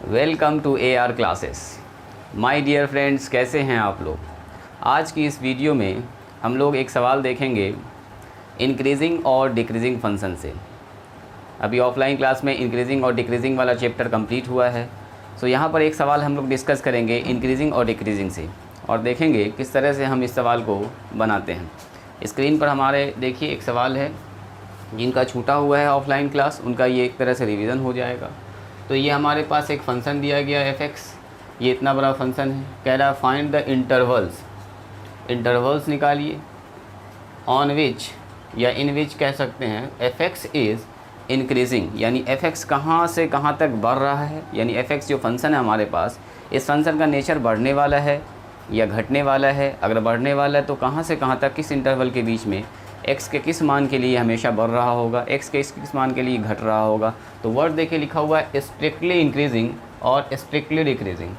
Welcome to AR classes. My dear friends, कैसे हैं आप लोग। आज की इस वीडियो में हम लोग एक सवाल देखेंगे इंक्रीजिंग और डिक्रीजिंग फंक्शन से। अभी ऑफलाइन क्लास में इंक्रीजिंग और डिक्रीजिंग वाला चैप्टर कंप्लीट हुआ है। सो यहाँ पर एक सवाल हम लोग डिस्कस करेंगे इंक्रीजिंग और डिक्रीजिंग से, और देखेंगे किस तरह से हम इस सवाल को बनाते हैं। स्क्रीन पर हमारे देखिए एक सवाल है, जिनका छूटा हुआ है ऑफलाइन क्लास उनका ये एक तरह से रिवीजन हो जाएगा। तो ये हमारे पास एक फंक्शन दिया गया fx, ये इतना बड़ा फंक्शन है। कह रहा है फाइंड द इंटरवल्स निकालिए ऑन विच या इन विच कह सकते हैं fx इज़ इंक्रीजिंग, यानी fx कहाँ से कहाँ तक बढ़ रहा है। यानी fx जो फंक्शन है हमारे पास, इस फंक्शन का नेचर बढ़ने वाला है या घटने वाला है। अगर बढ़ने वाला है तो कहाँ से कहाँ तक, किस इंटरवल के बीच में, x के किस मान के लिए हमेशा बढ़ रहा होगा, x के किस मान के लिए घट रहा होगा। तो वर्ड देखिए लिखा हुआ है स्ट्रिक्टली इंक्रीजिंग और स्ट्रिक्टली डिक्रीजिंग,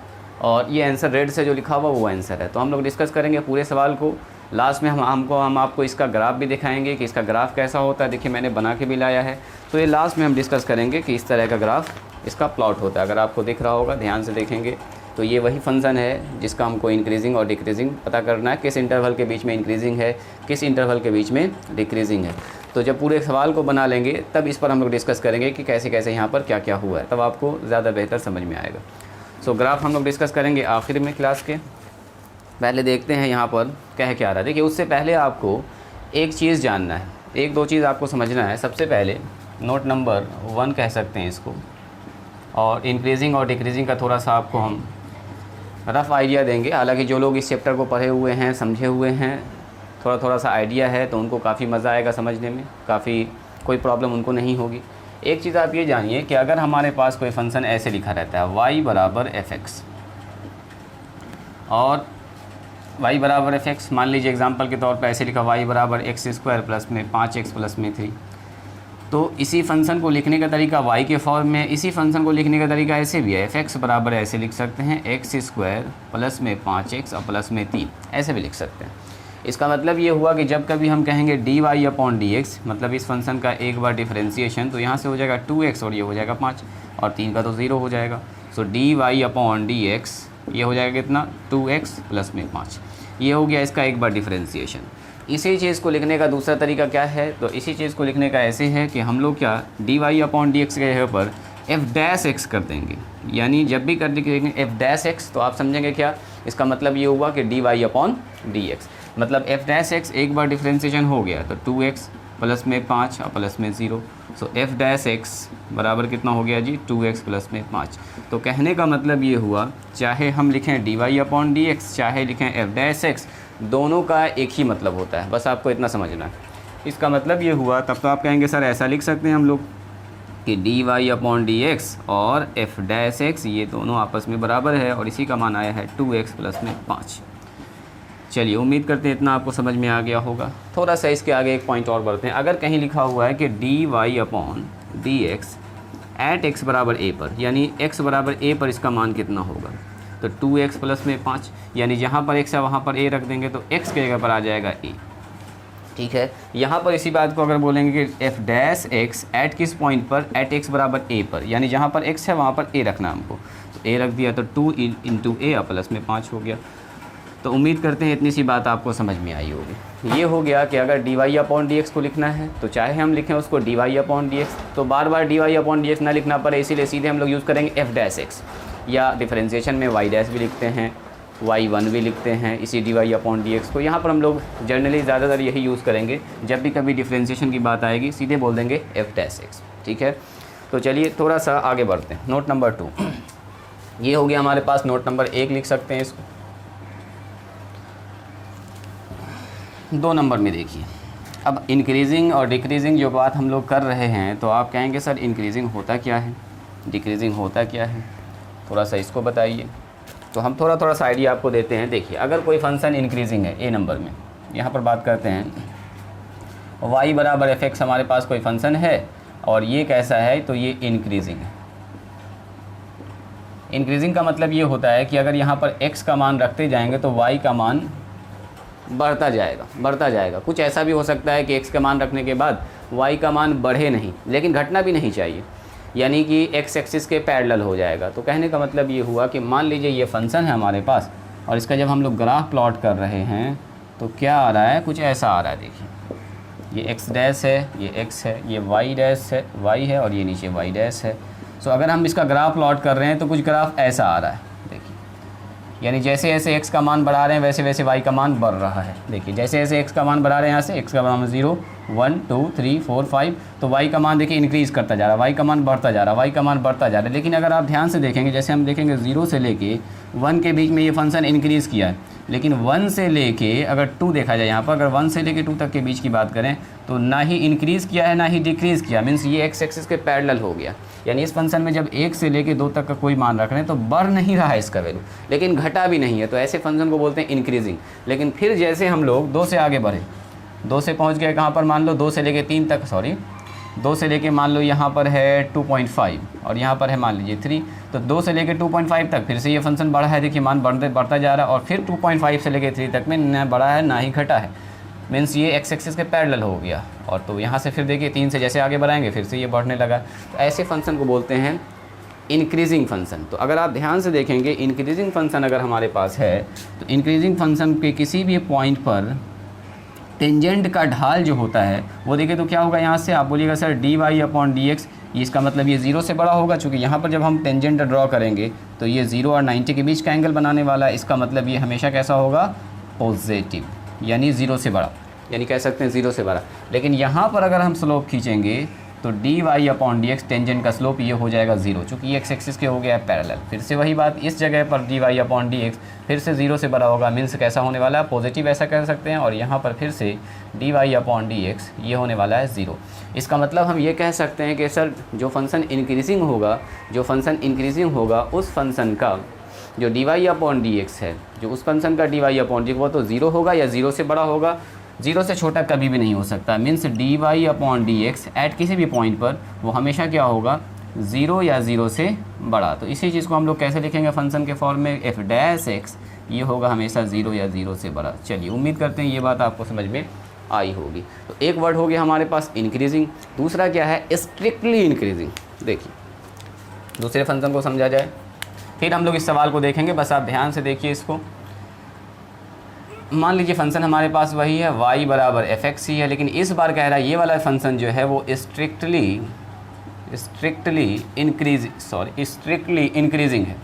और ये आंसर रेड से जो लिखा हुआ वो आंसर है। तो हम लोग डिस्कस करेंगे पूरे सवाल को। लास्ट में हम आपको इसका ग्राफ भी दिखाएंगे कि इसका ग्राफ कैसा होता है। देखिए मैंने बना के भी लाया है, तो ये लास्ट में हम डिस्कस करेंगे कि इस तरह का ग्राफ इसका प्लॉट होता है। अगर आपको दिख रहा होगा, ध्यान से देखेंगे तो ये वही फंक्शन है जिसका हमको इंक्रीजिंग और डिक्रीजिंग पता करना है। किस इंटरवल के बीच में इंक्रीजिंग है, किस इंटरवल के बीच में डिक्रीजिंग है। तो जब पूरे सवाल को बना लेंगे तब इस पर हम लोग डिस्कस करेंगे कि कैसे कैसे यहाँ पर क्या क्या हुआ है, तब आपको ज़्यादा बेहतर समझ में आएगा। सो ग्राफ हम लोग डिस्कस करेंगे आखिर में क्लास के। पहले देखते हैं यहाँ पर क्या क्या आ रहा है। देखिए उससे पहले आपको एक चीज़ जानना है, एक दो चीज़ आपको समझना है। सबसे पहले नोट नंबर 1 कह सकते हैं इसको, और इंक्रीजिंग और डिक्रीजिंग का थोड़ा सा आपको हम रफ़ आइडिया देंगे। हालांकि जो लोग इस चैप्टर को पढ़े हुए हैं, समझे हुए हैं, थोड़ा सा आइडिया है, तो उनको काफ़ी मज़ा आएगा समझने में, काफ़ी कोई प्रॉब्लम उनको नहीं होगी। एक चीज़ आप ये जानिए कि अगर हमारे पास कोई फंक्शन ऐसे लिखा रहता है y बराबर fx, और y बराबर fx, मान लीजिए एग्जांपल के तौर पर ऐसे लिखा y बराबर x² प्लस में 5x प्लस में 3। तो इसी फंक्शन को लिखने का तरीका y के फॉर्म में, इसी फंक्शन को लिखने का तरीका ऐसे भी है। fx बराबर ऐसे लिख सकते हैं x² प्लस में 5x और प्लस में 3, ऐसे भी लिख सकते हैं। इसका मतलब ये हुआ कि जब कभी हम कहेंगे dy अपॉन dx, मतलब इस फंक्शन का एक बार डिफरेंशिएशन, तो यहाँ से हो जाएगा 2x और ये हो जाएगा 5, और 3 का तो 0 हो जाएगा। सो dy अपॉन dx ये हो जाएगा कितना, 2x प्लस में 5। ये हो गया इसका एक बार डिफरेंशिएशन। इसी चीज़ को लिखने का दूसरा तरीका क्या है, तो इसी चीज़ को लिखने का ऐसे है कि हम लोग क्या dy अपॉन dx के जगह पर f' कर देंगे। यानी जब भी कर देंगे f' तो आप समझेंगे क्या, इसका मतलब ये हुआ कि dy अपॉन dx, मतलब f' एक बार डिफरेंशिएशन हो गया तो 2x प्लस में 5 और प्लस में 0। सो f' बराबर कितना हो गया जी, 2x प्लस में 5। तो कहने का मतलब ये हुआ, चाहे हम लिखें dy अपॉन dx, चाहे लिखें f', दोनों का एक ही मतलब होता है, बस आपको इतना समझना है। इसका मतलब ये हुआ, तब तो आप कहेंगे सर ऐसा लिख सकते हैं हम लोग कि dy अपॉन dx और f' ये दोनों आपस में बराबर है, और इसी का मान आया है 2x प्लस में 5। चलिए उम्मीद करते हैं इतना आपको समझ में आ गया होगा। थोड़ा सा इसके आगे एक पॉइंट और बढ़ते हैं। अगर कहीं लिखा हुआ है कि dy upon dx at x बराबर a पर, यानी x बराबर a पर इसका मान कितना होगा, तो 2x प्लस में 5, यानी जहाँ पर x है वहाँ पर a रख देंगे तो x के जगह पर आ जाएगा a। ठीक है, यहाँ पर इसी बात को अगर बोलेंगे कि f' एट किस पॉइंट पर, एट x बराबर a पर, यानी जहाँ पर x है वहाँ पर a रखना हमको, तो a रख दिया तो 2 इंटू a प्लस में 5 हो गया। तो उम्मीद करते हैं इतनी सी बात आपको समझ में आई होगी। ये हो गया कि अगर dy अपॉन dx को लिखना है तो चाहे हम लिखें उसको dy अपॉन dx, तो बार बार dy अपॉन dx ना लिखना पड़े, इसीलिए सीधे हम लोग यूज़ करेंगे f', या डिफरेंशिएशन में y' भी लिखते हैं, y1 भी लिखते हैं इसी dy अपॉन dx को। यहाँ पर हम लोग जनरली ज़्यादातर यही यूज़ करेंगे, जब भी कभी डिफरेंशिएशन की बात आएगी सीधे बोल देंगे f'। ठीक है, तो चलिए थोड़ा सा आगे बढ़ते हैं। नोट नंबर 2 ये हो गया हमारे पास। नोट नंबर 1 लिख सकते हैं इसको। 2 नंबर में देखिए, अब इंक्रीजिंग और डिक्रीजिंग जो बात हम लोग कर रहे हैं, तो आप कहेंगे सर इंक्रीजिंग होता क्या है, डिक्रीजिंग होता क्या है, थोड़ा सा इसको बताइए। तो हम थोड़ा सा आइडिया आपको देते हैं। देखिए अगर कोई फंक्शन इंक्रीजिंग है, ए नंबर में यहाँ पर बात करते हैं, y बराबर fx हमारे पास कोई फंक्शन है, और ये कैसा है, तो ये इंक्रीजिंग है। इंक्रीजिंग का मतलब ये होता है कि अगर यहाँ पर x का मान रखते जाएंगे तो y का मान बढ़ता जाएगा। कुछ ऐसा भी हो सकता है कि x का मान रखने के बाद y का मान बढ़े नहीं, लेकिन घटना भी नहीं चाहिए। यानी कि एक्स एक्सिस के पैरेलल हो जाएगा। तो कहने का मतलब ये हुआ कि मान लीजिए ये फंक्शन है हमारे पास और इसका जब हम लोग ग्राफ प्लॉट कर रहे हैं तो क्या आ रहा है, कुछ ऐसा आ रहा है। देखिए ये एक्स डैश है, ये एक्स है, ये वाई डैश है, वाई है और ये नीचे वाई डैश है। सो अगर हम इसका ग्राफ प्लॉट कर रहे हैं तो कुछ ग्राफ ऐसा आ रहा है। देखिए यानी जैसे जैसे एक्स का मान बढ़ा रहे हैं वैसे वैसे वाई का मान बढ़ रहा है। देखिए जैसे जैसे एक्स का मान बढ़ा रहे हैं, यहाँ से एक्स का मान 0 1 2 3 4 5, तो वाई का मान देखिए इंक्रीज़ करता जा रहा है, वाई का मान बढ़ता जा रहा है, वाई का मान बढ़ता जा रहा है। लेकिन अगर आप ध्यान से देखेंगे, जैसे हम देखेंगे 0 से लेके 1 के बीच में ये फंक्शन इंक्रीज़ किया है, लेकिन 1 से लेके अगर 2 देखा जाए यहाँ पर, अगर 1 से लेके 2 तक के बीच की बात करें तो ना ही इंक्रीज़ किया है ना ही डिक्रीज़ किया। मीन्स ये एक्स एक्सिस के पैरेलल हो गया। यानी इस फंक्शन में जब 1 से लेके 2 तक का कोई मान रख रहे हैं तो बढ़ नहीं रहा है इसका वैल्यू, लेकिन घटा भी नहीं है। तो ऐसे फंक्शन को बोलते हैं इंक्रीजिंग। लेकिन फिर जैसे हम लोग 2 से आगे बढ़े, 2 से पहुँच गए कहाँ पर, मान लो 2 से लेके 3 तक, 2 से लेके मान लो यहाँ पर है 2.5 और यहाँ पर है मान लीजिए 3, तो 2 से लेके 2.5 तक फिर से ये फंक्शन बढ़ा है। देखिए मान बढ़ता जा रहा है और फिर 2.5 से लेके 3 तक में ना बढ़ा है ना ही घटा है। मीन्स ये एक्स एक्सिस के पैरेलल हो गया। और तो यहाँ से फिर देखिए 3 से जैसे आगे बढ़ाएंगे फिर से ये बढ़ने लगा। तो ऐसे फंक्शन को बोलते हैं इंक्रीजिंग फंक्शन। तो अगर आप ध्यान से देखेंगे इंक्रीजिंग फंक्शन अगर हमारे पास है तो इंक्रीजिंग फंक्शन के किसी भी पॉइंट पर टेंजेंट का ढाल जो होता है वो देखिए तो क्या होगा, यहाँ से आप बोलिएगा सर dy/dx, इसका मतलब ये 0 से बड़ा होगा। चूँकि यहाँ पर जब हम टेंजेंट ड्रॉ करेंगे तो ये 0 और 90 के बीच का एंगल बनाने वाला है। इसका मतलब ये हमेशा कैसा होगा, पॉजिटिव, यानी 0 से बड़ा, यानी कह सकते हैं 0 से बड़ा। लेकिन यहाँ पर अगर हम स्लोप खींचेंगे तो dy/dx टेंजेंट का स्लोप ये हो जाएगा 0, चूँकि ये एक्स एक्सिस के हो गया है पैरेलल। फिर से वही बात, इस जगह पर dy/dx फिर से 0 से बड़ा होगा, मीन्स कैसा होने वाला है, पॉजिटिव ऐसा कह सकते हैं। और यहाँ पर फिर से dy/dx ये होने वाला है 0। इसका मतलब हम ये कह सकते हैं कि सर जो फंक्शन इंक्रीजिंग होगा उस फंक्शन का जो dy/dx है, जो उस फंक्शन का dy/dx वो तो 0 होगा या 0 से बड़ा होगा, 0 से छोटा कभी भी नहीं हो सकता। मीन्स dy/dx एट किसी भी पॉइंट पर वो हमेशा क्या होगा, 0 या 0 से बड़ा। तो इसी चीज़ को हम लोग कैसे लिखेंगे फंक्शन के फॉर्म में, f'(x) ये होगा हमेशा 0 या 0 से बड़ा। चलिए उम्मीद करते हैं ये बात आपको समझ में आई होगी। तो एक वर्ड हो गया हमारे पास इंक्रीजिंग, दूसरा क्या है, स्ट्रिक्टली इंक्रीजिंग। देखिए दूसरे फंक्शन को समझा जाए, फिर हम लोग इस सवाल को देखेंगे, बस आप ध्यान से देखिए इसको। मान लीजिए फंक्शन हमारे पास वही है y/fx ही है, लेकिन इस बार कह रहा है ये वाला फंक्शन जो है वो स्ट्रिक्टली इंक्रीजिंग है।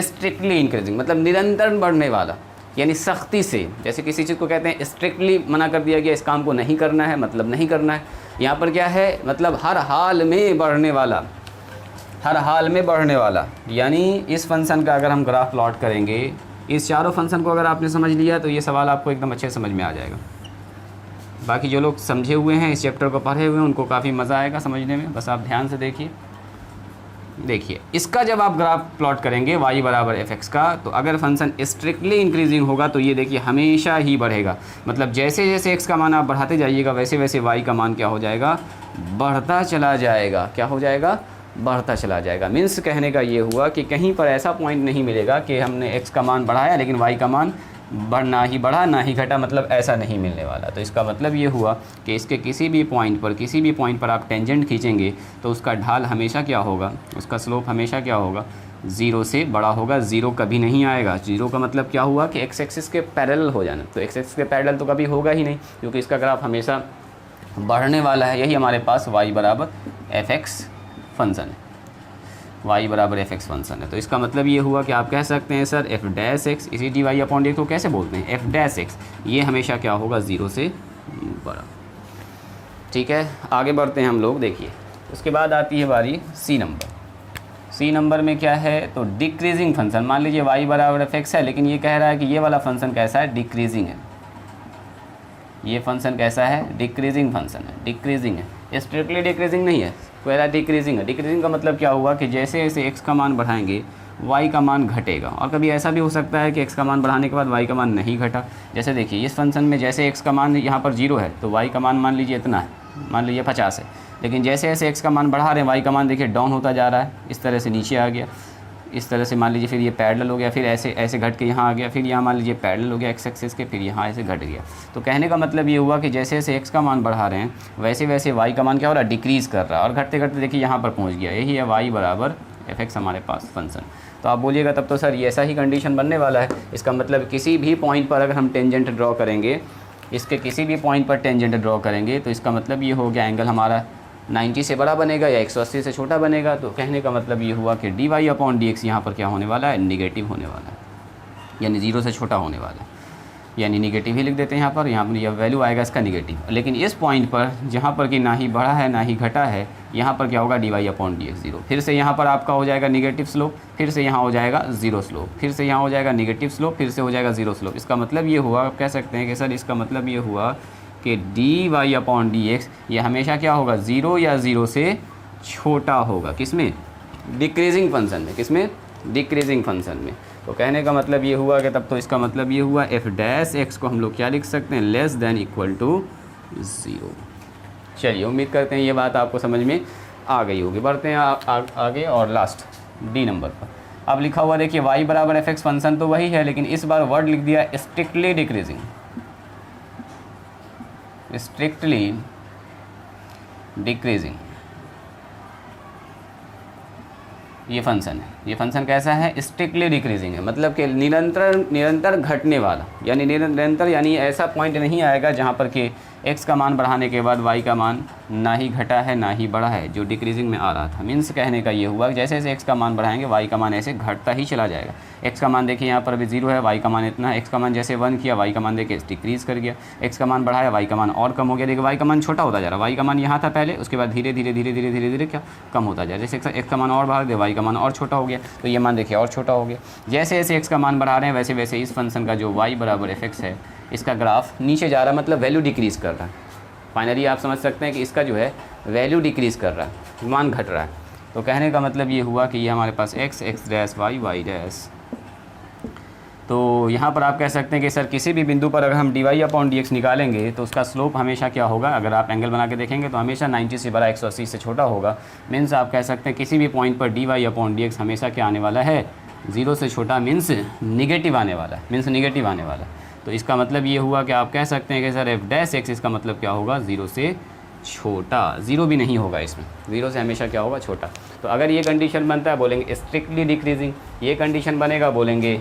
स्ट्रिक्टली इंक्रीजिंग मतलब निरंतर बढ़ने वाला, यानी सख्ती से। जैसे किसी चीज़ को कहते हैं स्ट्रिक्टली मना कर दिया गया, इस काम को नहीं करना है, मतलब नहीं करना है। यहाँ पर क्या है, मतलब हर हाल में बढ़ने वाला, हर हाल में बढ़ने वाला। यानी इस फंक्शन का अगर हम ग्राफ प्लॉट करेंगे, इस चारों फंक्शन को अगर आपने समझ लिया तो ये सवाल आपको एकदम अच्छे समझ में आ जाएगा। बाकी जो लोग समझे हुए हैं, इस चैप्टर को पढ़े हुए हैं, उनको काफ़ी मज़ा आएगा समझने में। बस आप ध्यान से देखिए इसका जब आप ग्राफ प्लॉट करेंगे y/fx का, तो अगर फंक्शन स्ट्रिक्टली इंक्रीजिंग होगा तो ये देखिए हमेशा ही बढ़ेगा। मतलब जैसे जैसे x का मान आप बढ़ाते जाइएगा वैसे वैसे y का मान क्या हो जाएगा, बढ़ता चला जाएगा। क्या हो जाएगा, बढ़ता चला जाएगा। मीन्स कहने का ये हुआ कि कहीं पर ऐसा पॉइंट नहीं मिलेगा कि हमने x का मान बढ़ाया लेकिन y का मान ना ही बढ़ा ना ही घटा, मतलब ऐसा नहीं मिलने वाला। तो इसका मतलब ये हुआ कि इसके किसी भी पॉइंट पर आप टेंजेंट खींचेंगे तो उसका ढाल हमेशा क्या होगा, उसका स्लोप हमेशा क्या होगा, 0 से बड़ा होगा। 0 कभी नहीं आएगा। 0 का मतलब क्या हुआ कि एक्स एक्सिस के पैरेलल हो जाना। तो एक्स एक्सिस के पैरेलल तो कभी होगा ही नहीं, क्योंकि इसका ग्राफ हमेशा बढ़ने वाला है। यही हमारे पास y/fx फंक्शन है, y/fx फंक्शन है। तो इसका मतलब ये हुआ कि आप कह सकते हैं सर f'(x) इसी dy/dx को कैसे बोलते हैं, f'(x) ये हमेशा क्या होगा, 0 से बड़ा। ठीक है, आगे बढ़ते हैं हम लोग। देखिए उसके बाद आती है बारी सी नंबर में क्या है, तो डिक्रीजिंग फंक्शन। मान लीजिए y/fx है, लेकिन ये कह रहा है कि ये वाला फंक्शन कैसा है, डिक्रीजिंग है। ये फंक्शन कैसा है, डिक्रीजिंग फंक्शन है, डिक्रीजिंग है, स्ट्रिक्टली डिक्रीजिंग नहीं है, पहला डिक्रीजिंग है। डिक्रीजिंग का मतलब क्या हुआ कि जैसे जैसे x का मान बढ़ाएंगे y का मान घटेगा। और कभी ऐसा भी हो सकता है कि x का मान बढ़ाने के बाद y का मान नहीं घटा। जैसे देखिए इस फंक्शन में जैसे x का मान यहाँ पर 0 है तो y का मान मान लीजिए इतना है, मान लीजिए 50 है। लेकिन जैसे जैसे x का मान बढ़ा रहे हैं y का मान देखिए डाउन होता जा रहा है, इस तरह से नीचे आ गया। इस तरह से मान लीजिए, फिर ये पैरेलल हो गया, फिर ऐसे ऐसे घट के यहाँ आ गया, फिर यहाँ मान लीजिए पैरेलल हो गया एक्स एक्सिस के, फिर यहाँ ऐसे घट गया। तो कहने का मतलब ये हुआ कि जैसे जैसे एक्स का मान बढ़ा रहे हैं वैसे वैसे वाई का मान क्या हो रहा है, डिक्रीज़ कर रहा है, और घटते घटते देखिए यहाँ पर पहुँच गया। यही है वाई बराबर एफ एक्स हमारे पास फंक्शन। तो आप बोलिएगा तब तो सर ये ऐसा ही कंडीशन बनने वाला है। इसका मतलब किसी भी पॉइंट पर अगर हम टेंजेंट ड्रॉ करेंगे, इसके किसी भी पॉइंट पर टेंजेंट ड्रॉ करेंगे, तो इसका मतलब ये हो गया एंगल हमारा 90 से बड़ा बनेगा या 180 से छोटा बनेगा। तो कहने का मतलब ये हुआ कि D Y upon D X यहाँ पर क्या होने वाला है, निगेटिव होने वाला है, यानी 0 से छोटा होने वाला है, यानी निगेटिव ही लिख देते हैं यहाँ पर यह वैल्यू आएगा इसका निगेटिव। लेकिन इस पॉइंट पर जहाँ पर कि ना ही बढ़ा है ना ही घटा है, यहाँ पर क्या होगा, D Y upon D X 0। फिर से यहाँ पर आपका हो जाएगा निगेटिव स्लोप, फिर से यहाँ हो जाएगा 0 स्लोप, फिर से यहाँ हो जाएगा निगेटिव स्लोप, फिर से हो जाएगा 0 स्लोप। इसका मतलब ये हुआ, आप कह सकते हैं कि सर इसका मतलब ये हुआ कि D Y upon D X ये हमेशा क्या होगा, 0 या 0 से छोटा होगा। किस में, डिक्रीजिंग फंक्शन में। किस में, डिक्रीजिंग फंक्शन में। तो कहने का मतलब ये हुआ कि तब तो इसका मतलब ये हुआ एफ डैश एक्स को हम लोग क्या लिख सकते हैं, लेस देन इक्वल टू 0। चलिए उम्मीद करते हैं ये बात आपको समझ में आ गई होगी। बढ़ते हैं आगे और लास्ट डी नंबर पर। अब लिखा हुआ देखिए वाई बराबर एफ एक्स फंक्शन तो वही है, लेकिन इस बार वर्ड लिख दिया स्ट्रिक्टली डिक्रीजिंग। स्ट्रिक्टली डिक्रीजिंग ये फंक्शन है। ये फंक्शन कैसा है, स्ट्रिक्टली डिक्रीजिंग है, मतलब कि निरंतर घटने वाला, यानी निरंतर, यानी ऐसा पॉइंट नहीं आएगा जहाँ पर कि x का मान बढ़ाने के बाद y का मान ना ही घटा है ना ही बढ़ा है, जो डिक्रीजिंग में आ रहा था। मीन्स कहने का ये हुआ कि जैसे जैसे x का मान बढ़ाएंगे y का मान ऐसे घटता ही चला जाएगा। x का मान देखिए यहाँ पर अभी 0 है, y का मान इतना है। x का मान जैसे 1 किया, y का मान देखिए डिक्रीज़ कर गया। x का मान बढ़ाया, y का मान और कम हो गया। देखिए y का मान छोटा होता जा रहा है, y का मान यहाँ था पहले, उसके बाद धीरे धीरे धीरे धीरे धीरे धीरे क्या कम होता जा रहा है। जैसे x का मान और बढ़ा दे, y का मान और छोटा हो गया, तो ये मान देखिए और छोटा हो गया। जैसे जैसे x का मान बढ़ा रहे हैं वैसे वैसे इस फंक्शन का जो y बराबर एफ एक्स है, इसका ग्राफ नीचे जा रहा है, मतलब वैल्यू डिक्रीज़ कर रहा है। फाइनली आप समझ सकते हैं कि इसका जो है वैल्यू डिक्रीज़ कर रहा है, मान घट रहा है। तो कहने का मतलब ये हुआ कि ये हमारे पास x x dash y dash. तो यहाँ पर आप कह सकते हैं कि सर किसी भी बिंदु पर अगर हम D Y upon D X निकालेंगे तो उसका स्लोप हमेशा क्या होगा, अगर आप एंगल बना के देखेंगे तो हमेशा 90 से बड़ा 180 से छोटा होगा। मीन्स आप कह सकते हैं किसी भी पॉइंट पर D Y upon D X हमेशा क्या आने वाला है, 0 से छोटा, मीन्स निगेटिव आने वाला है, मीन्स निगेटिव आने वाला है। तो इसका मतलब ये हुआ कि आप कह सकते हैं कि सर एफ डैश एक्स इसका मतलब क्या होगा, 0 से छोटा। 0 भी नहीं होगा इसमें, 0 से हमेशा क्या होगा, छोटा। तो अगर ये कंडीशन बनता है बोलेंगे स्ट्रिक्टली डिक्रीजिंग, ये कंडीशन बनेगा बोलेंगे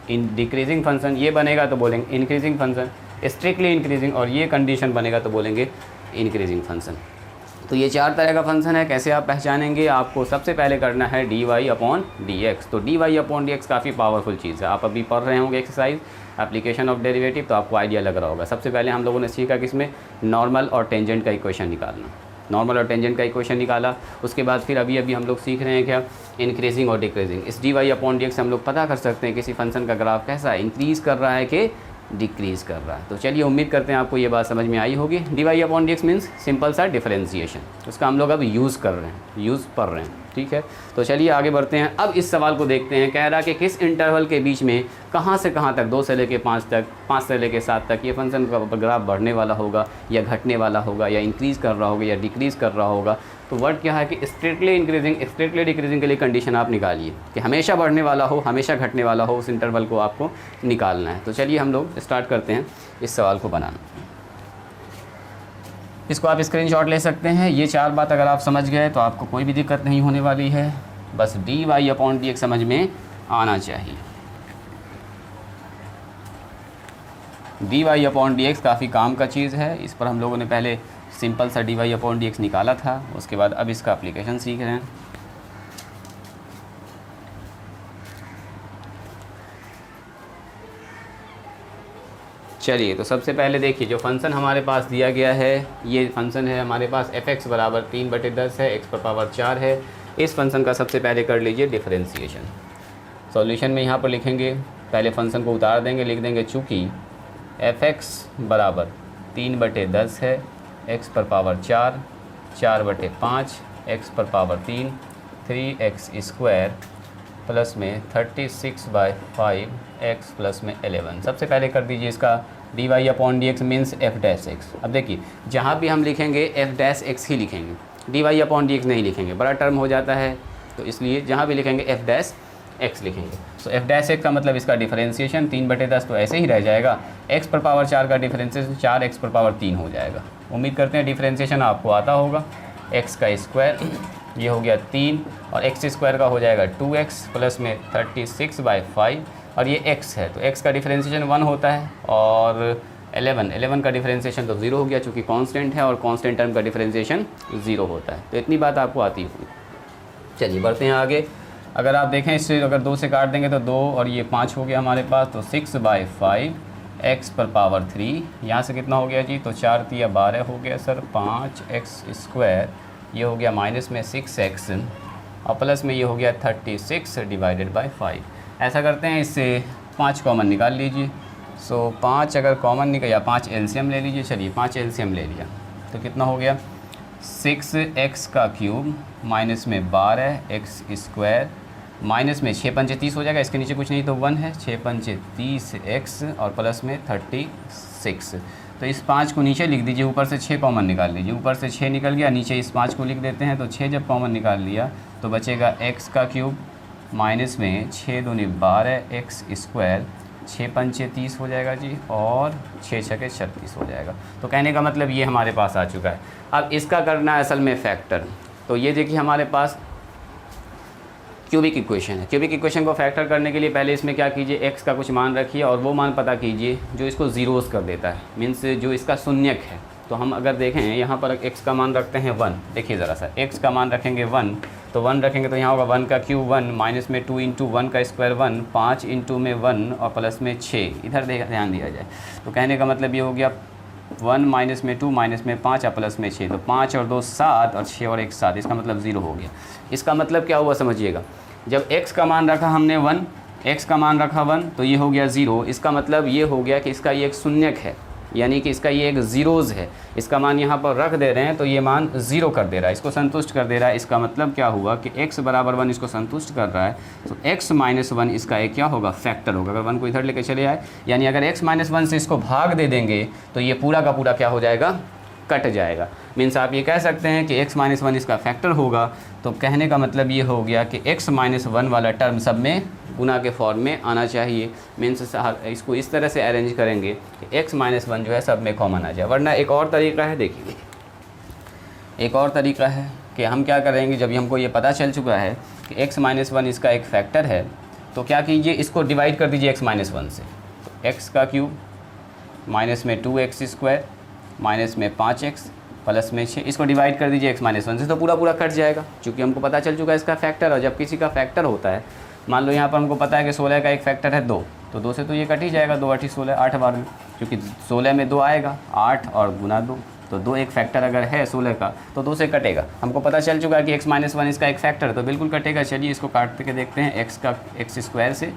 इन डिक्रीजिंग फंक्शन, ये बनेगा तो बोलेंगे इंक्रीजिंग फंक्शन, स्ट्रिक्टली इंक्रीजिंग, और ये कंडीशन बनेगा तो बोलेंगे इंक्रीजिंग फंक्शन। तो ये 4 तरह का फंक्शन है। कैसे आप पहचानेंगे, आपको सबसे पहले करना है D Y upon D X. तो D Y upon D X काफ़ी पावरफुल चीज़ है। आप अभी पढ़ रहे होंगे एक्सरसाइज एप्लीकेशन ऑफ डेरिवेटिव, तो आपको आइडिया लग रहा होगा। सबसे पहले हम लोगों ने सीखा कि इसमें नॉर्मल और टेंजेंट का इक्वेशन निकालना, नॉर्मल और टेंजेंट का इक्वेशन निकाला। उसके बाद फिर अभी हम लोग सीख रहे हैं क्या, इंक्रीजिंग और डिक्रीजिंग। इस D Y upon D X हम लोग पता कर सकते हैं किसी फंक्शन का ग्राफ कैसा है, इंक्रीज़ कर रहा है कि डिक्रीज़ कर रहा है। तो चलिए उम्मीद करते हैं आपको ये बात समझ में आई होगी। D Y upon D X means simple सा डिफरेंशिएशन, उसका हम लोग अब यूज़ कर रहे हैं, यूज़ पढ़ रहे हैं, ठीक है। तो चलिए आगे बढ़ते हैं। अब इस सवाल को देखते हैं। कह रहा कि किस इंटरवल के बीच में कहाँ से कहाँ तक, 2 से लेकर 5 तक, 5 से लेकर 7 तक ये फंक्शन का ग्राफ बढ़ने वाला होगा या घटने वाला होगा या इंक्रीज़ कर रहा होगा या डिक्रीज़ कर रहा होगा। तो वर्ड क्या है कि स्ट्रिक्टली इंक्रीजिंग, स्ट्रिक्टली डिक्रीजिंग के लिए कंडीशन आप निकालिए कि हमेशा बढ़ने वाला हो हमेशा घटने वाला हो, उस इंटरवल को आपको निकालना है। तो चलिए हम लोग स्टार्ट करते हैं इस सवाल को बनाना। इसको आप स्क्रीनशॉट ले सकते हैं। ये 4 बात अगर आप समझ गए तो आपको कोई भी दिक्कत नहीं होने वाली है, बस D Y upon D X समझ में आना चाहिए। D Y upon D X काफ़ी काम का चीज़ है। इस पर हम लोगों ने पहले सिंपल सा D Y upon D X निकाला था, उसके बाद अब इसका एप्लीकेशन सीख रहे हैं। चलिए तो सबसे पहले देखिए जो फंक्शन हमारे पास दिया गया है, ये फंक्शन है हमारे पास एफ एक्स बराबर 3/10 है, एक्स पर पावर 4 है। इस फंक्शन का सबसे पहले कर लीजिए डिफरेंशिएशन। सॉल्यूशन में यहाँ पर लिखेंगे, पहले फंक्शन को उतार देंगे, लिख देंगे चूँकि एफ एक्स बराबर 3/10 है, एक्स पर पावर 4, 4/5, एक्स पर पावर 3, 3x² प्लस में 36/5 एक्स प्लस में 11। सबसे पहले कर दीजिए इसका D Y upon D X means F dash X. अब देखिए जहाँ भी हम लिखेंगे एफ डैश एक्स ही लिखेंगे, D Y upon D X नहीं लिखेंगे, बड़ा टर्म हो जाता है तो इसलिए जहाँ भी लिखेंगे एफ डैश एक्स लिखेंगे। सो एफ डैश एक्स का मतलब इसका डिफरेंशिएशन 3/10 तो ऐसे ही रह जाएगा, एक्स पर पावर 4 का डिफरेंशिएशन 4x पर पावर 3 हो जाएगा। उम्मीद करते हैं डिफरेंशिएशन आपको आता होगा। एक्स का स्क्वायर ये हो गया 3 और एक्स स्क्वायर का हो जाएगा 2x प्लस में 36/5 और ये x है तो x का डिफरेंशिएशन 1 होता है और 11 का डिफरेंशिएशन तो 0 हो गया चूँकि कांस्टेंट है और कांस्टेंट टर्म का डिफरेंशिएशन 0 होता है। तो इतनी बात आपको आती होगी। चलिए बढ़ते हैं आगे। अगर आप देखें इससे अगर 2 से काट देंगे तो 2 और ये 5 हो गया हमारे पास, तो 6/5 x पर पावर 3, यहाँ से कितना हो गया जी, तो 4 × 12 हो गया सर, 5x², ये हो गया माइनस में 6x और प्लस में ये हो गया 36/5। ऐसा करते हैं, इससे 5 कॉमन निकाल लीजिए। सो 5 अगर कॉमन निकल या 5 एलसीएम ले लीजिए। चलिए 5 एलसीएम ले लिया तो कितना हो गया, 6x³ माइनस में 12x² माइनस में 6 × 5 = 30 हो जाएगा, इसके नीचे कुछ नहीं तो 1 है, 6 × 5 = 30x और प्लस में 36। तो इस 5 को नीचे लिख दीजिए, ऊपर से 6 कॉमन निकाल लीजिए। ऊपर से 6 निकल गया, नीचे इस 5 को लिख देते हैं। तो 6 जब कॉमन निकाल लिया तो बचेगा x³ माइनस में 6 × 2 = 12x², 6 × 5 = 30 हो जाएगा जी और 6 × 6 = 36 हो जाएगा। तो कहने का मतलब ये हमारे पास आ चुका है। अब इसका करना है असल में फैक्टर। तो ये देखिए हमारे पास क्यूबिक इक्वेशन है। क्यूबिक इक्वेशन को फैक्टर करने के लिए पहले इसमें क्या कीजिए, x का कुछ मान रखिए और वो मान पता कीजिए जो इसको ज़ीरोज़ कर देता है, मीन्स जो इसका शून्यक है। तो हम अगर देखें यहाँ पर x का मान रखते हैं 1, देखिए ज़रा सा, x का मान रखेंगे 1, तो 1 रखेंगे तो यहाँ होगा 1 का क्यूब 1 माइनस में 2 × 1 का स्क्वायर 1, 5 × में 1 और प्लस में 6, इधर ध्यान दिया जाए। तो कहने का मतलब ये हो गया 1 माइनस में 2 माइनस में 5 और प्लस में 6, तो 5 और 2 7 और 6 और 1 7, इसका मतलब 0 हो गया। इसका मतलब क्या हुआ समझिएगा, जब x का मान रखा हमने 1, x का मान रखा 1 तो ये हो गया 0। इसका मतलब ये हो गया कि इसका ये एक शून्यक है, यानी कि इसका ये एक ज़ीरोज़ है। इसका मान यहाँ पर रख दे रहे हैं तो ये मान 0 कर दे रहा है, इसको संतुष्ट कर दे रहा है। इसका मतलब क्या हुआ कि x बराबर 1 इसको संतुष्ट कर रहा है, तो x माइनस 1 इसका एक क्या होगा, फैक्टर होगा। अगर 1 को इधर लेके चले आए, यानी अगर x माइनस 1 से इसको भाग दे देंगे तो ये पूरा का पूरा क्या हो जाएगा, कट जाएगा। मीन्स आप ये कह सकते हैं कि x माइनस 1 इसका फैक्टर होगा। तो कहने का मतलब ये हो गया कि x माइनस 1 वाला टर्म सब में गुना के फॉर्म में आना चाहिए। मीन्स इसको इस तरह से अरेंज करेंगे कि x माइनस 1 जो है सब में कॉमन आ जाए। वरना एक और तरीका है, देखिए एक और तरीका है कि हम क्या करेंगे, जब हमको ये पता चल चुका है कि x माइनस 1 इसका एक फैक्टर है, तो क्या कीजिए, इसको डिवाइड कर दीजिए x माइनस 1 से। तो x का क्यूब माइनस में 2x² माइनस में 5x प्लस में 6, इसको डिवाइड कर दीजिए x माइनस 1 से, तो पूरा पूरा कट जाएगा क्योंकि हमको पता चल चुका है इसका फैक्टर। और जब किसी का फैक्टर होता है, मान लो यहाँ पर हमको पता है कि 16 का एक फैक्टर है 2, तो 2 से तो ये कट ही जाएगा, 2 × 8 = 16, 8 बार में, क्योंकि 16 में 2 आएगा, 8 और गुना 2, तो 2 एक फैक्टर अगर है 16 का तो 2 से कटेगा। हमको पता चल चुका है कि x माइनस 1 इसका एक फैक्टर, तो बिल्कुल कटेगा। चलिए इसको काट के देखते हैं x² से।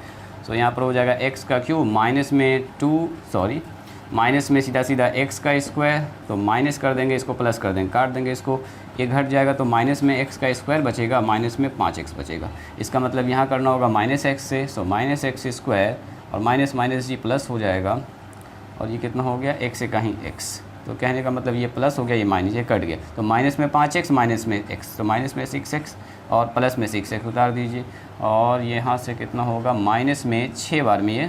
तो यहाँ पर हो जाएगा x का क्यूब माइनस में 2 माइनस में सीधा सीधा x का स्क्वायर, तो माइनस कर देंगे इसको, प्लस कर देंगे, काट देंगे इसको, ये घट जाएगा तो माइनस में x का स्क्वायर बचेगा, माइनस में 5x बचेगा। इसका मतलब यहाँ करना होगा माइनस x से, सो माइनस x² और माइनस माइनस जी प्लस हो जाएगा और ये कितना हो गया, x से कहीं x। तो कहने का मतलब ये प्लस हो गया, ये माइनस, ये कट गया, तो माइनस में 5x माइनस में x, तो माइनस में 6x और प्लस में 6x उतार दीजिए। और यहाँ से कितना होगा, माइनस में 6 बार में ये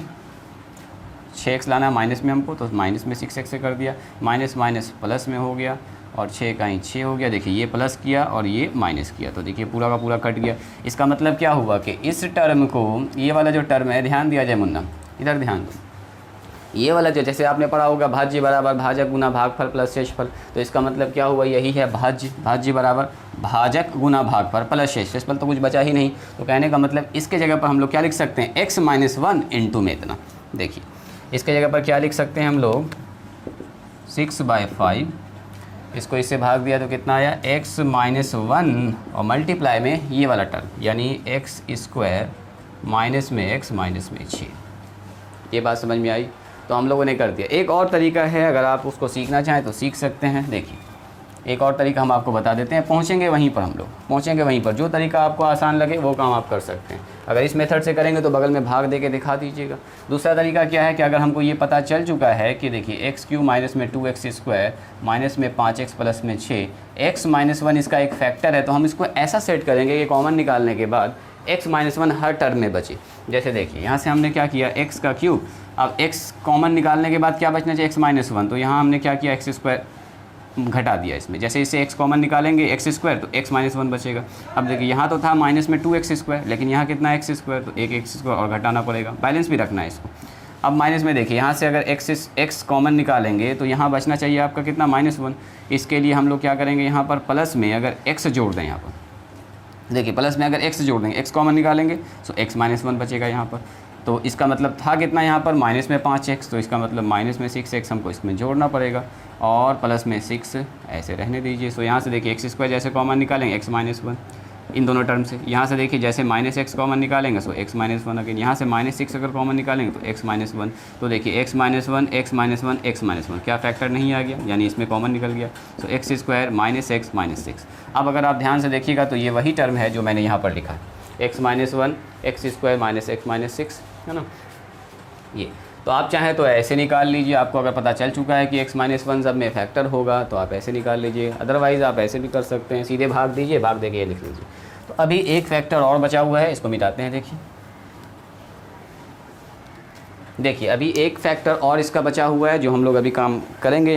6x लाना है माइनस में हमको, तो माइनस में 6x से कर दिया, माइनस माइनस प्लस में हो गया और 6 कहीं 6 हो गया। देखिए ये प्लस किया और ये माइनस किया, तो देखिए पूरा का पूरा कट गया। इसका मतलब क्या हुआ कि इस टर्म को, ये वाला जो टर्म है, ध्यान दिया जाए मुन्ना, इधर ध्यान दो, ये वाला जो, जैसे आपने पढ़ा होगा भाज्य बराबर भाजक गुना भागफल प्लस शेषफल, तो इसका मतलब क्या हुआ, यही है भाज्य बराबर भाजक गुना भागफल प्लस शेषफल, तो कुछ बचा ही नहीं। तो कहने का मतलब इसके जगह पर हम लोग क्या लिख सकते हैं, x माइनस 1 इंटू में इतना। देखिए इसके जगह पर क्या लिख सकते हैं हम लोग, 6/5, इसको इससे भाग दिया तो कितना आया, x माइनस 1 और मल्टीप्लाई में ये वाला टर्म, यानी x² माइनस में x माइनस में 6। ये बात समझ में आई, तो हम लोगों ने कर दिया। एक और तरीका है, अगर आप उसको सीखना चाहें तो सीख सकते हैं। देखिए एक और तरीका हम आपको बता देते हैं, पहुँचेंगे वहीं पर, हम लोग पहुँचेंगे वहीं पर। जो तरीका आपको आसान लगे वो काम आप कर सकते हैं। अगर इस मेथड से करेंगे तो बगल में भाग दे के दिखा दीजिएगा। दूसरा तरीका क्या है कि अगर हमको ये पता चल चुका है कि देखिए एक्स क्यू माइनस में 2x² माइनस में 5x प्लस में 6, x-1 इसका एक फैक्टर है, तो हम इसको ऐसा सेट करेंगे कि कॉमन निकालने के बाद x-1 हर टर्म में बचे। जैसे देखिए यहाँ से हमने क्या किया, x का क्यूब, अब x कॉमन निकालने के बाद क्या बचना चाहिए, x-1, तो यहाँ हमने क्या किया, x² घटा दिया इसमें। जैसे इससे x कॉमन निकालेंगे x² तो x-1 बचेगा। अब देखिए यहाँ तो था माइनस में 2x², लेकिन यहाँ कितना x², तो एक x² और घटाना पड़ेगा, बैलेंस भी रखना है इसको। अब माइनस में देखिए यहाँ से अगर x कॉमन निकालेंगे तो यहाँ बचना चाहिए आपका कितना, -1। इसके लिए हम लोग क्या करेंगे, यहाँ पर प्लस में अगर x जोड़ दें, यहाँ पर देखिए प्लस में अगर x जोड़ देंगे, x कॉमन निकालेंगे तो x-1 बचेगा यहाँ पर। तो इसका मतलब था कितना यहाँ पर, माइनस में 5x, तो इसका मतलब माइनस में 6x हमको इसमें जोड़ना पड़ेगा, और प्लस में 6 ऐसे रहने दीजिए। सो यहाँ से देखिए x² जैसे कॉमन निकालेंगे x-1 इन दोनों टर्म से। यहाँ से देखिए जैसे -x कॉमन निकालेंगे सो x-1 अगेन, यहाँ से -6 अगर कॉमन निकालेंगे तो x-1। तो देखिए x-1 x-1 x-1 क्या फैक्टर नहीं आ गया, यानी इसमें कॉमन निकल गया। सो x² -x -6। अब अगर आप ध्यान से देखिएगा तो ये वही टर्म है जो मैंने यहाँ पर लिखा है, x-1 x² -x -6, है ना ये। तो आप चाहें तो ऐसे निकाल लीजिए, आपको अगर पता चल चुका है कि x-1 सब में फैक्टर होगा तो आप ऐसे निकाल लीजिए, अदरवाइज़ आप ऐसे भी कर सकते हैं, सीधे भाग दीजिए, भाग दे के ये लिख लीजिए। तो अभी एक फैक्टर और बचा हुआ है, इसको मिटाते हैं। देखिए अभी एक फैक्टर और इसका बचा हुआ है जो हम लोग अभी काम करेंगे।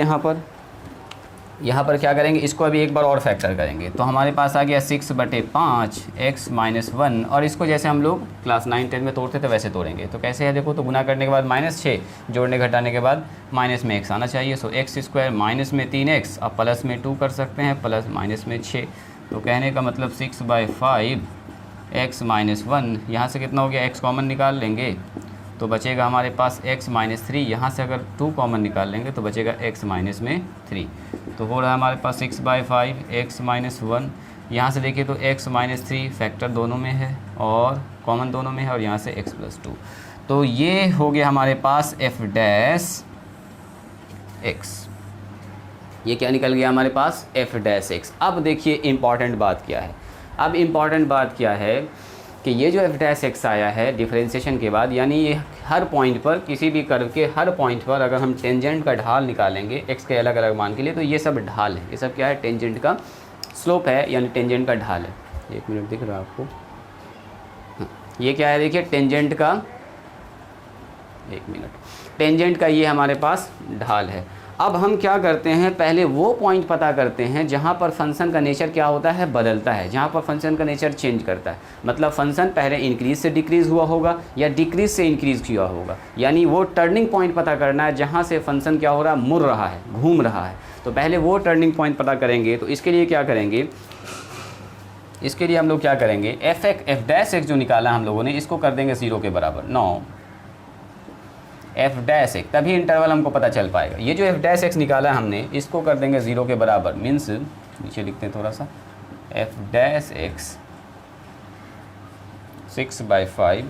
यहाँ पर क्या करेंगे, इसको अभी एक बार और फैक्टर करेंगे। तो हमारे पास आ गया 6/5 x-1, और इसको जैसे हम लोग क्लास 9-10 में तोड़ते थे वैसे तोड़ेंगे। तो कैसे है देखो, तो गुना करने के बाद -6, जोड़ने घटाने के बाद माइनस में x आना चाहिए। सो x² माइनस में 3x, अब प्लस में 2 कर सकते हैं, प्लस माइनस में 6। तो कहने का मतलब 6/5 x-1, यहाँ से कितना हो गया, x कॉमन निकाल लेंगे तो बचेगा हमारे पास x-3, यहाँ से अगर 2 कॉमन निकाल लेंगे तो बचेगा x-3। तो हो रहा है हमारे पास 6/5 x-1। यहाँ से देखिए तो x-3 फैक्टर दोनों में है और कॉमन दोनों में है, और यहाँ से x+2। तो ये हो गया हमारे पास f'(x). ये क्या निकल गया हमारे पास, f'(x). अब देखिए इम्पॉर्टेंट बात क्या है, अब इम्पॉर्टेंट बात क्या है कि ये जो f'(x) आया है डिफरेंशिएशन के बाद, यानी ये हर पॉइंट पर, किसी भी कर्व के हर पॉइंट पर अगर हम टेंजेंट का ढाल निकालेंगे x के अलग अलग मान के लिए, तो ये सब ढाल है, ये सब क्या है, टेंजेंट का स्लोप है, यानी टेंजेंट का ढाल है। 1 मिनट दिख रहा है आपको, हाँ, ये क्या है देखिए, टेंजेंट का, 1 मिनट, टेंजेंट का ये हमारे पास ढाल है। अब हम क्या करते हैं, पहले वो पॉइंट पता करते हैं जहाँ पर फंक्शन का नेचर क्या होता है, बदलता है, जहाँ पर फंक्शन का नेचर चेंज करता है। मतलब फंक्शन पहले इंक्रीज़ से डिक्रीज़ हुआ होगा या डिक्रीज़ से इंक्रीज़ किया होगा, यानी वो टर्निंग पॉइंट पता करना है जहाँ से फंक्शन क्या हो रहा है, मुड़ रहा है, घूम रहा है। तो पहले वो टर्निंग पॉइंट पता करेंगे। तो इसके लिए क्या करेंगे, इसके लिए हम लोग क्या करेंगे, f'(x) जो निकाला हम लोगों ने, इसको कर देंगे 0 के बराबर। 9 f'(x), तभी इंटरवल हमको पता चल पाएगा। ये जो f'(x) निकाला है हमने, इसको कर देंगे 0 के बराबर, मीन्स नीचे लिखते हैं थोड़ा सा, f'(x) 6/5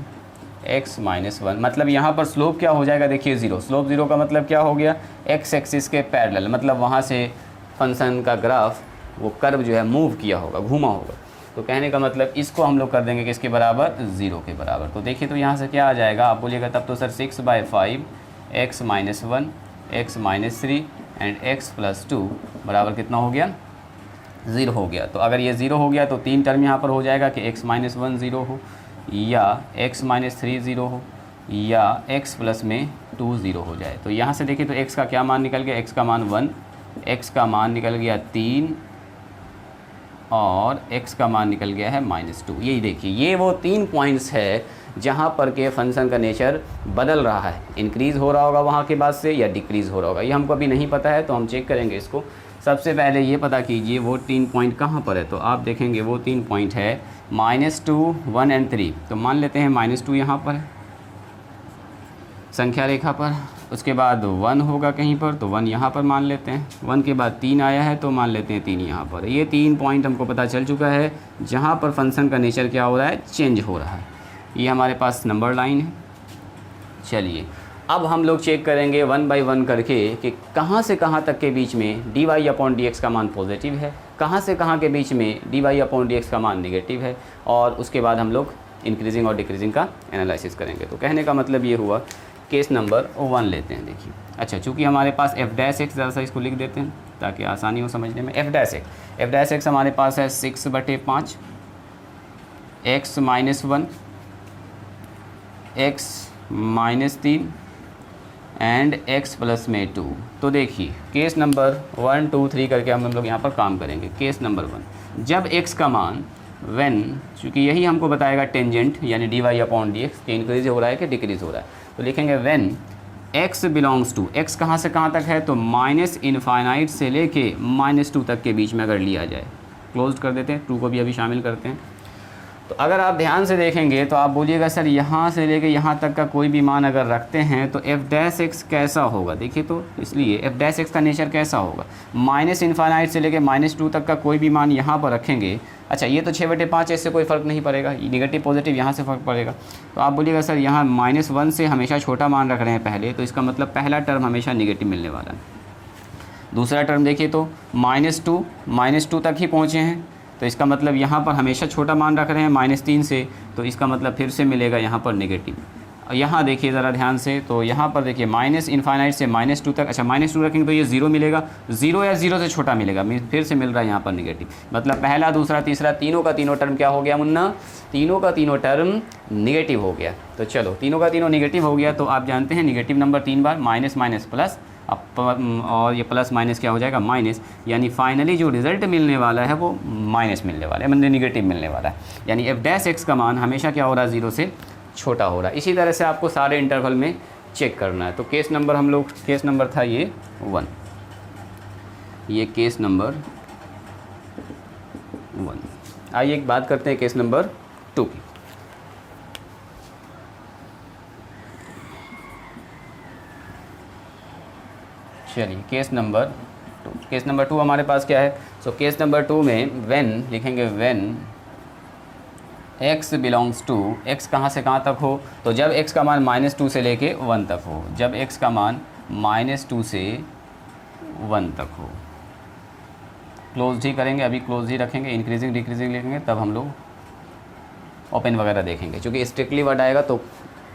x-1, मतलब यहाँ पर स्लोप क्या हो जाएगा, देखिए 0। स्लोप 0 का मतलब क्या हो गया, x एक्सिस के पैरेलल, मतलब वहाँ से फंक्शन का ग्राफ, वो कर्व जो है मूव किया होगा, घूमा होगा। तो कहने का मतलब इसको हम लोग कर देंगे किसके बराबर, 0 के बराबर। तो देखिए तो यहाँ से क्या आ जाएगा, आप बोलिएगा तब तो sir 6/5 x-1 x-3 and x+2 बराबर कितना हो गया, 0 हो गया। तो अगर ये 0 हो गया तो 3 टर्म यहाँ पर हो जाएगा कि x-1 0 हो, या x-3 0 हो, या x+2 0 हो जाए। तो यहाँ से देखिए तो x का क्या मान निकल गया, x का मान 1, x का मान निकल गया 3, और x का मान निकल गया है -2। यही देखिए, ये वो 3 पॉइंट्स है जहाँ पर के फंक्शन का नेचर बदल रहा है, इंक्रीज़ हो रहा होगा वहाँ के बाद से, या डिक्रीज़ हो रहा होगा, ये हमको अभी नहीं पता है, तो हम चेक करेंगे इसको। सबसे पहले ये पता कीजिए वो 3 पॉइंट कहाँ पर है। तो आप देखेंगे वो 3 पॉइंट है -2, 1 एंड 3। तो मान लेते हैं -2 यहाँ पर है संख्या रेखा पर, उसके बाद 1 होगा कहीं पर, तो 1 यहाँ पर मान लेते हैं, 1 के बाद 3 आया है तो मान लेते हैं 3 यहाँ पर। ये 3 पॉइंट हमको पता चल चुका है जहाँ पर फंक्शन का नेचर क्या हो रहा है, चेंज हो रहा है। ये हमारे पास नंबर लाइन है। चलिए अब हम लोग चेक करेंगे 1 बाई 1 करके कि कहाँ से कहाँ तक के बीच में D Y upon D X का मान पॉजिटिव है, कहाँ से कहाँ के बीच में D Y upon D X का मान नेगेटिव है, और उसके बाद हम लोग इंक्रीजिंग और डिक्रीजिंग का एनालिसिस करेंगे। तो कहने का मतलब ये हुआ, केस नंबर 1 लेते हैं। देखिए, अच्छा, चूँकि हमारे पास एफ डैश एक्स, ज़रा सा इसको लिख देते हैं ताकि आसानी हो समझने में। एफ डैश एक्स हमारे पास है 6/5 x - 1 x - 3 and x plus में 2। तो देखिए केस नंबर 1 2 3 करके हम लोग यहाँ पर काम करेंगे। केस नंबर 1, जब x का मान व्हेन, चूँकि यही हमको बताएगा टेंजेंट यानी D Y upon D X कि इंक्रीज हो रहा है कि डिक्रीज हो रहा है, तो लिखेंगे when x belongs to, x कहाँ से कहाँ तक है, तो -∞ से लेके -2 तक के बीच में अगर लिया जाए, क्लोज कर देते हैं, 2 को भी अभी शामिल करते हैं। तो अगर आप ध्यान से देखेंगे तो आप बोलिएगा सर यहाँ से लेके यहाँ तक का कोई भी मान अगर रखते हैं तो एफ डैश एक्स कैसा होगा। देखिए, तो इसलिए एफ डैश एक्स का नेचर कैसा होगा, -∞ से लेके -2 तक का कोई भी मान यहाँ पर रखेंगे। अच्छा, ये तो 6/5, इससे कोई फ़र्क नहीं पड़ेगा, निगेटिव पॉजिटिव यहाँ से फ़र्क पड़ेगा। तो आप बोलिएगा सर यहाँ -1 से हमेशा छोटा मान रख रहे हैं पहले, तो इसका मतलब पहला टर्म हमेशा निगेटिव मिलने वाला है। दूसरा टर्म देखिए तो -2 तक ही पहुँचे हैं, तो इसका मतलब यहाँ पर हमेशा छोटा मान रख रहे हैं -3 से, तो इसका मतलब फिर से मिलेगा यहाँ पर नेगेटिव। यहाँ देखिए ज़रा ध्यान से, तो यहाँ पर देखिए -∞ से -2 तक, अच्छा -2 रखेंगे तो ये 0 मिलेगा, 0 या 0 से छोटा मिलेगा, फिर से मिल रहा है यहाँ पर नेगेटिव। मतलब पहला, दूसरा, तीसरा, तीनों का तीनों टर्म क्या हो गया मुन्ना, तीनों का तीनों टर्म निगेटिव हो गया। तो चलो, तीनों का तीनों निगेटिव हो गया, तो आप जानते हैं निगेटिव नंबर 3 बार माइनस माइनस प्लस, और ये प्लस माइनस क्या हो जाएगा, माइनस, यानी फाइनली जो रिज़ल्ट मिलने वाला है वो माइनस मिलने वाला है, मतलब नेगेटिव मिलने वाला है। यानी एफ डैश एक्स का मान हमेशा क्या हो रहा है, 0 से छोटा हो रहा है। इसी तरह से आपको सारे इंटरवल में चेक करना है। तो केस नंबर हम लोग, केस नंबर था ये 1, ये केस नंबर 1। आइए एक बात करते हैं केस नंबर 2 की। चलिए, केस नंबर 2, केस नंबर 2 हमारे पास क्या है। सो केस नंबर 2 में व्हेन लिखेंगे, when x belongs to, x कहाँ से कहाँ तक हो, तो जब x का मान -2 से लेके 1 तक हो, जब x का मान -2 से 1 तक हो, क्लोज ही करेंगे, अभी क्लोज ही रखेंगे, इंक्रीजिंग डिक्रीजिंग लिखेंगे, तब हम लोग ओपन वगैरह देखेंगे, क्योंकि स्ट्रिक्टली वर्ड आएगा तो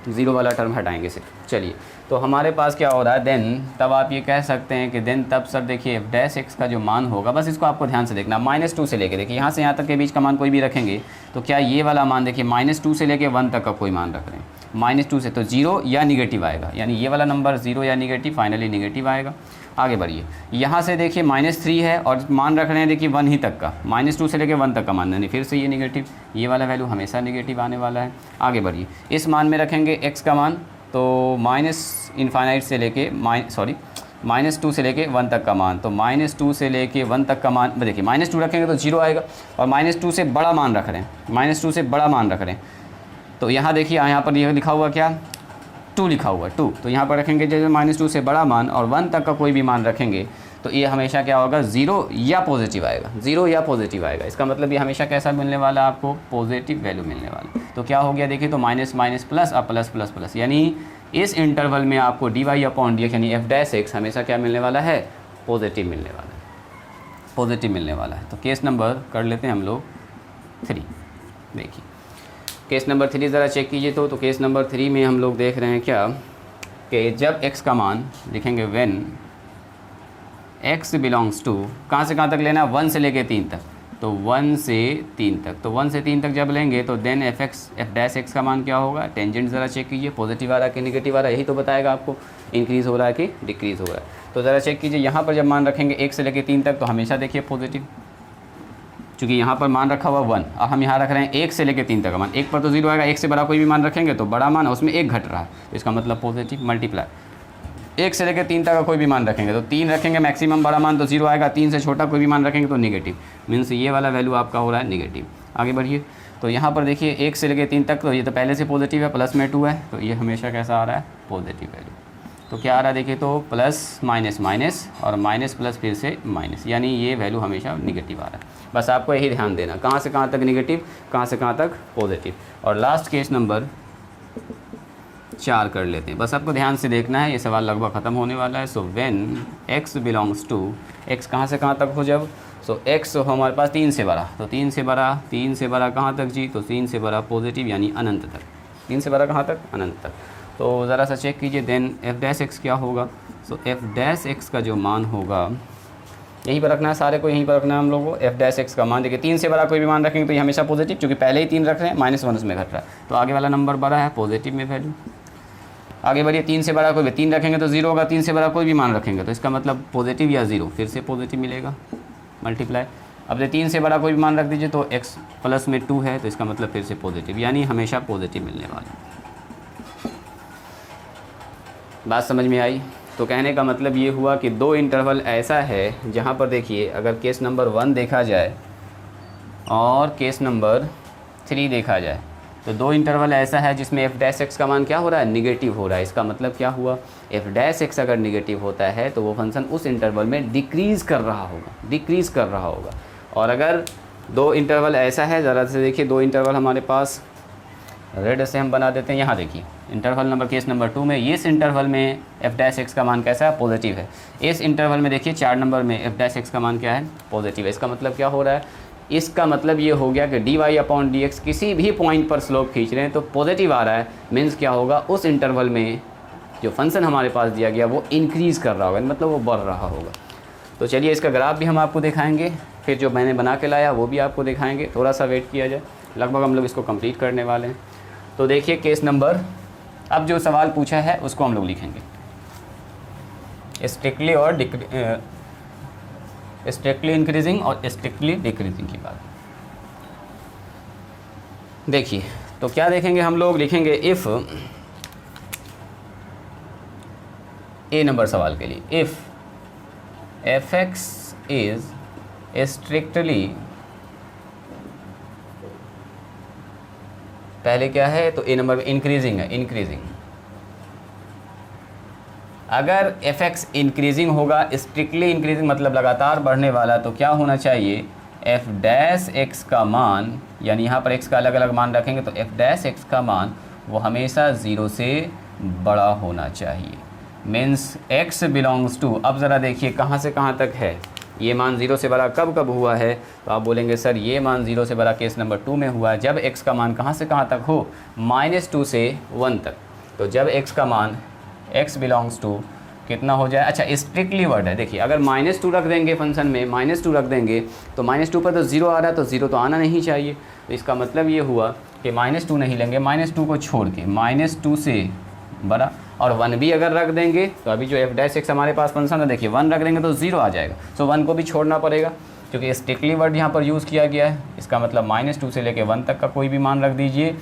0 वाला टर्म हटाएंगे सिर्फ। चलिए, तो हमारे पास क्या हो रहा है, देन, तब आप ये कह सकते हैं कि देन तब सर देखिए एफ डैश एक्स का जो मान होगा, बस इसको आपको ध्यान से देखना, -2 से लेके, देखिए यहाँ से यहाँ तक के बीच का मान कोई भी रखेंगे तो क्या ये वाला मान देखिए -2 से लेके 1 तक का कोई मान रख रहे हैं, -2 से, तो 0 या निगेटिव आएगा, यानी ये वाला नंबर 0 या निगेटिव, फाइनली निगेटिव आएगा। आगे बढ़िए, यहाँ से देखिए -3 है और मान रख रहे हैं देखिए 1 ही तक का, -2 से लेके 1 तक का मान, यानी फिर से ये निगेटिव, ये वाला वैल्यू हमेशा निगेटिव आने वाला है। आगे बढ़िए, इस मान में रखेंगे x का मान, तो -∞ से लेके -2 से लेके 1 तक का मान, तो -2 से लेके 1 तक का मान, देखिए -2 रखेंगे तो 0 आएगा, और -2 से बड़ा मान रख रहे हैं, -2 से बड़ा मान रख रहे हैं, तो यहाँ देखिए यहाँ पर यह लिखा हुआ क्या, 2 लिखा हुआ 2, तो यहाँ पर रखेंगे जैसे -2 से बड़ा मान और 1 तक का कोई भी मान रखेंगे तो ये हमेशा क्या होगा, 0 या पॉजिटिव आएगा, 0 या पॉजिटिव आएगा। इसका मतलब ये हमेशा कैसा मिलने वाला है, आपको पॉजिटिव वैल्यू मिलने वाला। तो क्या हो गया देखिए, तो माइनस माइनस प्लस और प्लस प्लस प्लस, यानी इस इंटरवल में आपको D Y upon D X यानी एफ डैश एक्स हमेशा क्या मिलने वाला है, पॉजिटिव मिलने वाला है, पॉजिटिव मिलने वाला है। तो केस नंबर कर लेते हैं हम लोग 3। देखिए केस नंबर 3 ज़रा चेक कीजिए, तो केस नंबर 3 में हम लोग देख रहे हैं क्या, कि जब x का मान लिखेंगे व्हेन x बिलोंग्स टू, कहाँ से कहाँ तक लेना, 1 से लेके 3 तक, तो 1 से 3 तक, तो 1 से 3 तक जब लेंगे तो देन एफ डैश एक्स का मान क्या होगा, टेंजेंट ज़रा चेक कीजिए, पॉजिटिव आ रहा है कि निगेटिव आ रहा है, यही तो बताएगा आपको इंक्रीज़ हो रहा है कि डिक्रीज़ हो रहा है। तो ज़रा चेक कीजिए, यहाँ पर जब मान रखेंगे 1 से लेके 3 तक तो हमेशा देखिए पॉजिटिव, चूँकि यहाँ पर मान रखा हुआ 1 और हम यहाँ रख रहे हैं 1 से लेके 3 तक का मान, 1 पर तो 0 आएगा, 1 से बड़ा कोई भी मान रखेंगे तो बड़ा मान, उसमें 1 घट रहा है, तो इसका मतलब पॉजिटिव मल्टीप्लाई। 1 से लेकर 3 तक का कोई भी मान रखेंगे तो 3 रखेंगे मैक्सिमम बड़ा मान तो 0 आएगा, 3 से छोटा कोई भी मान रखेंगे तो निगेटिव, मीन्स ये वाला वैल्यू आपका हो रहा है निगेटिव। आगे बढ़िए, तो यहाँ पर देखिए 1 से लेकर 3 तक तो ये तो पहले से पॉजिटिव है, प्लस में 2 है, तो ये हमेशा कैसा आ रहा है, पॉजिटिव वैल्यू। तो क्या आ रहा है देखिए, तो प्लस माइनस माइनस और माइनस प्लस फिर से माइनस, यानी ये वैल्यू हमेशा निगेटिव आ रहा है। बस आपको यही ध्यान देना, कहाँ से कहाँ तक निगेटिव, कहाँ से कहाँ तक पॉजिटिव। और लास्ट केस नंबर 4 कर लेते हैं। बस आपको ध्यान से देखना है, ये सवाल लगभग ख़त्म होने वाला है। So when x belongs to, x कहाँ से कहाँ तक हो जब, सो x हो हमारे पास 3 से बड़ा, तो 3 से बड़ा कहाँ तक जी, तो 3 से बड़ा पॉजिटिव यानी अनंत तक, 3 से बड़ा कहाँ तक, अनंत तक। तो ज़रा सा चेक कीजिए देन f डैश x क्या होगा। सो f डैश x का जो मान होगा, यहीं पर रखना है, सारे को यहीं पर रखना है हम लोगों को। f डैश x का मान देखिए 3 से बड़ा कोई भी मान रखेंगे तो ये हमेशा पॉजिटिव, क्योंकि पहले ही 3 रख रहे हैं, -1 उसमें घट रहा है, तो आगे वाला नंबर बड़ा है, पॉजिटिव में वैल्यू। आगे बढ़िए, 3 से बड़ा कोई भी 3 रखेंगे तो 0 होगा, 3 से बड़ा कोई भी मान रखेंगे तो इसका मतलब पॉजिटिव या 0, फिर से पॉजिटिव मिलेगा, मल्टीप्लाई। अब 3 से बड़ा कोई भी मान रख दीजिए तो x प्लस में 2 है, तो इसका मतलब फिर से पॉजिटिव, यानी हमेशा पॉजिटिव मिलने वाला। बात समझ में आई? तो कहने का मतलब ये हुआ कि 2 इंटरवल ऐसा है जहाँ पर देखिए, अगर केस नंबर 1 देखा जाए और केस नंबर 3 देखा जाए, तो 2 इंटरवल ऐसा है जिसमें f डैश x का मान क्या हो रहा है, निगेटिव हो रहा है। इसका मतलब क्या हुआ, f डैश x अगर निगेटिव होता है तो वो फंक्शन उस इंटरवल में डिक्रीज़ कर रहा होगा, और अगर 2 इंटरवल ऐसा है, ज़रा से देखिए 2 इंटरवल हमारे पास रेड से हम बना देते हैं। यहाँ देखिए इंटरवल नंबर, केस नंबर 2 में, इस इंटरवल में f डैश x का मान कैसा है, पॉजिटिव है। इस इंटरवल में देखिए 4 नंबर में f डैश x का मान क्या है, पॉजिटिव है। इसका मतलब क्या हो रहा है, इसका मतलब ये हो गया कि dy/dx किसी भी पॉइंट पर स्लोप खींच रहे हैं तो पॉजिटिव आ रहा है, मीन्स क्या होगा, उस इंटरवल में जो फंक्शन हमारे पास दिया गया वो इंक्रीज़ कर रहा होगा, मतलब वो बढ़ रहा होगा। तो चलिए इसका ग्राफ भी हम आपको दिखाएंगे, फिर जो मैंने बना के लाया वो भी आपको दिखाएंगे। थोड़ा सा वेट किया जाए, लगभग हम लोग इसको कंप्लीट करने वाले हैं। तो देखिए केस नंबर, अब जो सवाल पूछा है उसको हम लोग लिखेंगे स्ट्रिक्टली और स्ट्रिक्टली इंक्रीजिंग और स्ट्रिक्टली डिक्रीजिंग की बात। देखिए तो क्या देखेंगे हम लोग, लिखेंगे इफ़, ए नंबर सवाल के लिए, इफ़ f(x) इज़ स्ट्रिक्टली, पहले क्या है तो ए नंबर में इंक्रीजिंग है, इंक्रीजिंग। अगर f(x) इंक्रीजिंग होगा, स्ट्रिक्टली इंक्रीजिंग मतलब लगातार बढ़ने वाला, तो क्या होना चाहिए, f डैश x का मान, यानी यहाँ पर x का अलग अलग मान रखेंगे तो f डैश x का मान वो हमेशा 0 से बड़ा होना चाहिए। मीन्स x बिलोंग्स टू, अब ज़रा देखिए कहाँ से कहाँ तक है, ये मान 0 से बड़ा कब कब हुआ है, तो आप बोलेंगे सर ये मान 0 से बड़ा केस नंबर 2 में हुआ है, जब x का मान कहाँ से कहाँ तक हो, -2 से 1 तक। तो जब x का मान x बिलोंग्स टू कितना हो जाए, अच्छा स्ट्रिक्टली वर्ड है, देखिए अगर -2 रख देंगे फंक्शन में, -2 रख देंगे तो -2 पर तो 0 आ रहा है, तो 0 तो आना नहीं चाहिए। तो इसका मतलब ये हुआ कि -2 नहीं लेंगे, -2 को छोड़ के -2 से बड़ा, और 1 भी अगर रख देंगे तो अभी जो f डैश x हमारे पास फंक्शन है, देखिए 1 रख देंगे तो 0 आ जाएगा, सो 1 को भी छोड़ना पड़ेगा, क्योंकि स्ट्रिक्टली वर्ड यहाँ पर यूज़ किया गया है। इसका मतलब -2 से लेके 1 तक का कोई भी मान रख दीजिए,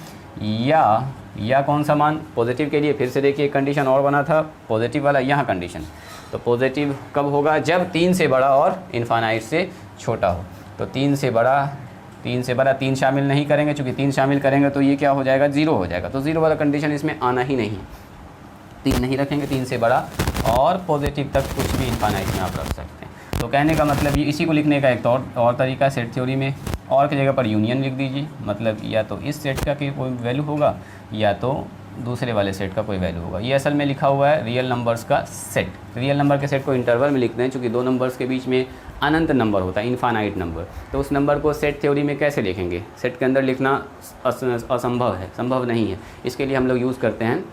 या कौन सा मान, पॉजिटिव के लिए फिर से देखिए कंडीशन और बना था पॉजिटिव वाला, यहाँ कंडीशन, तो पॉजिटिव कब होगा, जब 3 से बड़ा और इन्फानाइट से छोटा हो। तो 3 से बड़ा 3 शामिल नहीं करेंगे, चूँकि 3 शामिल करेंगे तो ये क्या हो जाएगा, 0 हो जाएगा, तो 0 वाला कंडीशन इसमें आना ही नहीं, 3 नहीं रखेंगे, 3 से बड़ा और पॉजिटिव तक कुछ भी इन्फानाइट में आप रख सकते हैं। तो कहने का मतलब ये, इसी को लिखने का एक और तरीका सेट थ्योरी में, और की जगह पर यूनियन लिख दीजिए, मतलब या तो इस सेट का कोई वैल्यू होगा या तो दूसरे वाले सेट का कोई वैल्यू होगा। ये असल में लिखा हुआ है रियल नंबर्स का सेट, रियल नंबर के सेट को इंटरवल में लिखते हैं, चूँकि 2 नंबर्स के बीच में अनंत नंबर होता है, इन्फानाइट नंबर, तो उस नंबर को सेट थ्योरी में कैसे लिखेंगे, सेट के अंदर लिखना असंभव है, संभव नहीं है। इसके लिए हम लोग यूज़ करते हैं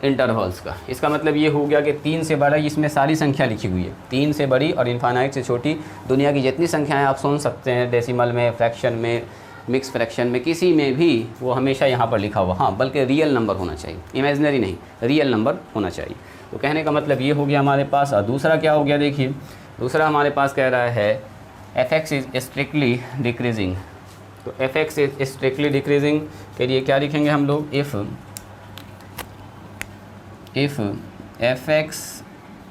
इंटरवल्स का। इसका मतलब ये हो गया कि 3 से बड़ा, इसमें सारी संख्या लिखी हुई है, 3 से बड़ी और इन्फानाइट से छोटी, दुनिया की जितनी संख्याएं आप सुन सकते हैं, डेसिमल में, फ्रैक्शन में, मिक्स फ्रैक्शन में, किसी में भी, वो हमेशा यहाँ पर लिखा हुआ, हाँ बल्कि रियल नंबर होना चाहिए, इमेजिनरी नहीं, रियल नंबर होना चाहिए। तो कहने का मतलब ये हो गया हमारे पास। और दूसरा क्या हो गया, देखिए दूसरा हमारे पास कह रहा है f(x) इज़ स्ट्रिक्टली डिक्रीजिंग। तो f(x) इज स्ट्रिक्टली डिक्रीजिंग के लिए क्या लिखेंगे हम लोग, if f(x)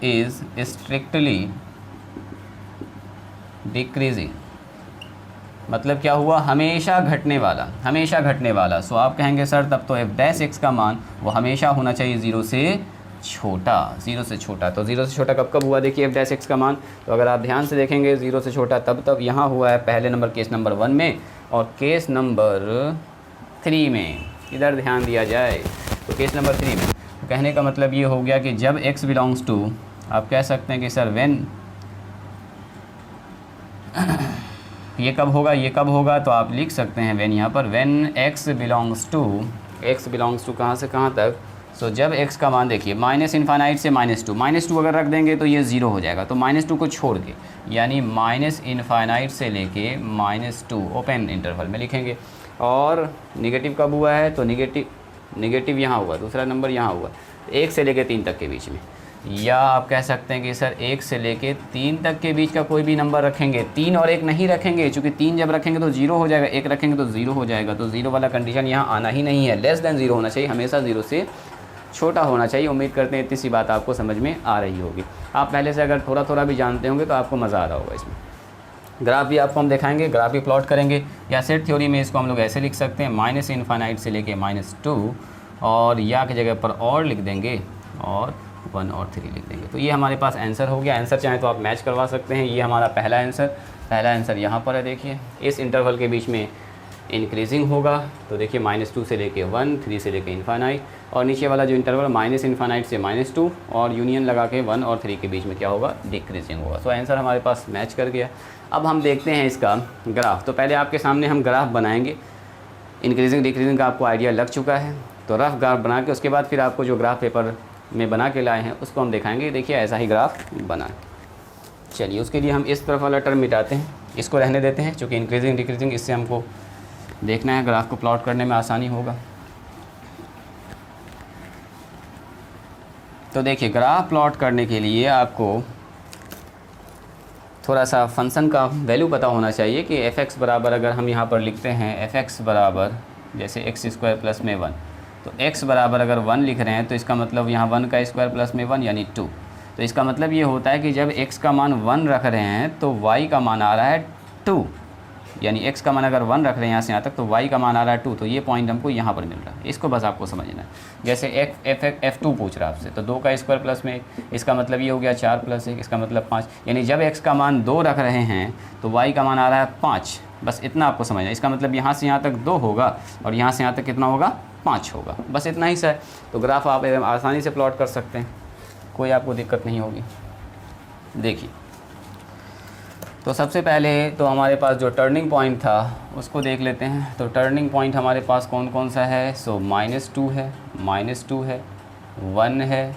is strictly decreasing, मतलब क्या हुआ, हमेशा घटने वाला, हमेशा घटने वाला। सो आप कहेंगे सर तब तो f डैश x का मान वो हमेशा होना चाहिए 0 से छोटा, 0 से छोटा। तो 0 से छोटा कब कब हुआ, देखिए f डैश x का मान, तो अगर आप ध्यान से देखेंगे 0 से छोटा तब यहाँ हुआ है पहले नंबर केस नंबर 1 में, और केस नंबर 3 में, इधर ध्यान दिया जाए तो केस नंबर 3 में तो कहने का मतलब ये हो गया कि जब x बिलोंग्स टू, आप कह सकते हैं कि सर व्हेन ये कब होगा, ये कब होगा, तो आप लिख सकते हैं व्हेन, यहाँ पर व्हेन x बिलोंग्स टू कहाँ से कहाँ तक। सो जब x का मान देखिए माइनस इन्फानाइट से -2 अगर रख देंगे तो ये 0 हो जाएगा, तो -2 को छोड़ के यानी माइनस इन्फानाइट से लेके -2 ओपन इंटरवल में लिखेंगे। और निगेटिव कब हुआ है, तो निगेटिव यहाँ हुआ, दूसरा नंबर यहाँ हुआ 1 से लेके 3 तक के बीच में। या आप कह सकते हैं कि सर 1 से लेके 3 तक के बीच का कोई भी नंबर रखेंगे, 3 और 1 नहीं रखेंगे, चूँकि 3 जब रखेंगे तो 0 हो जाएगा, 1 रखेंगे तो 0 हो जाएगा, तो 0 वाला कंडीशन यहाँ आना ही नहीं है। लेस देन 0 होना चाहिए, हमेशा 0 से छोटा होना चाहिए। उम्मीद करते हैं इतनी सी बात आपको समझ में आ रही होगी। आप पहले से अगर थोड़ा थोड़ा भी जानते होंगे तो आपको मज़ा आ रहा होगा इसमें। ग्राफ भी आपको हम दिखाएंगे, ग्राफ भी प्लॉट करेंगे, या सेट थ्योरी में इसको हम लोग ऐसे लिख सकते हैं माइनस इन्फानाइट से लेके -2 और या की जगह पर और लिख देंगे और 1 और 3 लिख देंगे। तो ये हमारे पास आंसर हो गया। आंसर चाहें तो आप मैच करवा सकते हैं। ये हमारा पहला आंसर यहाँ पर है। देखिए इस इंटरवल के बीच में इंक्रीजिंग होगा, तो देखिए -2 से लेके 1, 3 से लेके इन्फानाइट, और नीचे वाला जो इंटरवल माइनस इन्फानाइट से -2 और यूनियन लगा के 1 और 3 के बीच में क्या होगा, डिक्रीजिंग होगा। सो आंसर हमारे पास मैच कर गया। अब हम देखते हैं इसका ग्राफ। तो पहले आपके सामने हम ग्राफ बनाएंगे, इंक्रीजिंग डिक्रीजिंग का आपको आइडिया लग चुका है, तो रफ ग्राफ बना के उसके बाद फिर आपको जो ग्राफ पेपर में बना के लाए हैं उसको हम दिखाएंगे। देखिए ऐसा ही ग्राफ बना। चलिए उसके लिए हम इस तरफ वाला टर्म मिटाते हैं, इसको रहने देते हैं, चूँकि इंक्रीजिंग डिक्रीजिंग इससे हमको देखना है, ग्राफ को प्लॉट करने में आसानी होगा। तो देखिए ग्राफ प्लॉट करने के लिए आपको थोड़ा सा फंक्शन का वैल्यू पता होना चाहिए कि f(x) बराबर, अगर हम यहाँ पर लिखते हैं f(x) बराबर जैसे x² प्लस में 1, तो x बराबर अगर 1 लिख रहे हैं तो इसका मतलब यहाँ 1 का स्क्वायर प्लस में 1 यानी 2। तो इसका मतलब ये होता है कि जब x का मान 1 रख रहे हैं तो y का मान आ रहा है 2, यानी x का मान अगर 1 रख रहे हैं यहाँ से यहाँ तक तो y का मान आ रहा है 2। तो ये पॉइंट हमको यहाँ पर मिल रहा है, इसको बस आपको समझना है। जैसे f2 पूछ रहा है आपसे, तो 2 का स्क्वायर प्लस में 1, इसका मतलब ये हो गया 4 + 1, इसका मतलब 5। यानी जब x का मान 2 रख रहे हैं तो y का मान आ रहा है 5। बस इतना आपको समझना है। इसका मतलब यहाँ से यहाँ तक 2 होगा और यहाँ से यहाँ तक कितना होगा, 5 होगा। बस इतना ही सा है। तो ग्राफ आप आसानी से प्लॉट कर सकते हैं, कोई आपको दिक्कत नहीं होगी। देखिए तो सबसे पहले तो हमारे पास जो टर्निंग पॉइंट था उसको देख लेते हैं। तो टर्निंग पॉइंट हमारे पास कौन कौन सा है। सो -2 है, -2 है, 1 है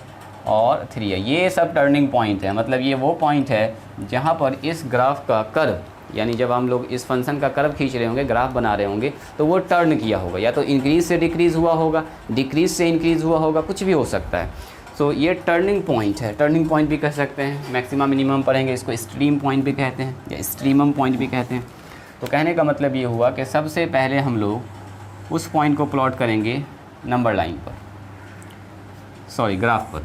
और 3 है। ये सब टर्निंग पॉइंट है, मतलब ये वो पॉइंट है जहाँ पर इस ग्राफ का कर्व, यानी जब हम लोग इस फंक्शन का कर्व खींच रहे होंगे, ग्राफ बना रहे होंगे, तो वो टर्न किया होगा, या तो इंक्रीज़ से डिक्रीज़ हुआ होगा, डिक्रीज़ से इंक्रीज़ हुआ होगा, कुछ भी हो सकता है। तो ये टर्निंग पॉइंट है, टर्निंग पॉइंट भी कह सकते हैं। मैक्सिमम मिनिमम पढ़ेंगे, इसको स्ट्रीम पॉइंट भी कहते हैं या स्ट्रीमम पॉइंट भी कहते हैं। तो कहने का मतलब ये हुआ कि सबसे पहले हम लोग उस पॉइंट को प्लॉट करेंगे नंबर लाइन पर, सॉरी ग्राफ पर।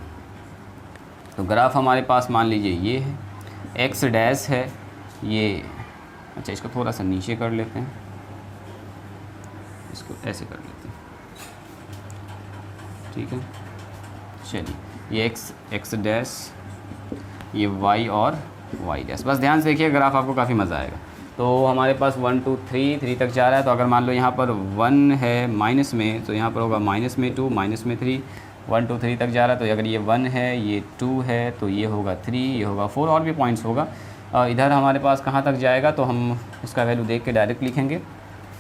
तो ग्राफ हमारे पास मान लीजिए ये है, x डैश है ये, अच्छा इसको थोड़ा सा नीचे कर लेते हैं, इसको ऐसे कर लेते हैं, ठीक है। चलिए ये x डैश, ये y और y डैश। बस ध्यान से देखिए, ग्राफ आपको काफ़ी मज़ा आएगा। तो हमारे पास 1 2 3 तक जा रहा है। तो अगर मान लो यहाँ पर 1 है माइनस में, तो यहाँ पर होगा -2 -3, 1 2 3 तक जा रहा है। तो अगर ये 1 है, ये 2 है, तो ये होगा 3, ये होगा 4 और भी पॉइंट्स होगा। इधर हमारे पास कहाँ तक जाएगा तो हम उसका वैल्यू देख के डायरेक्ट लिखेंगे,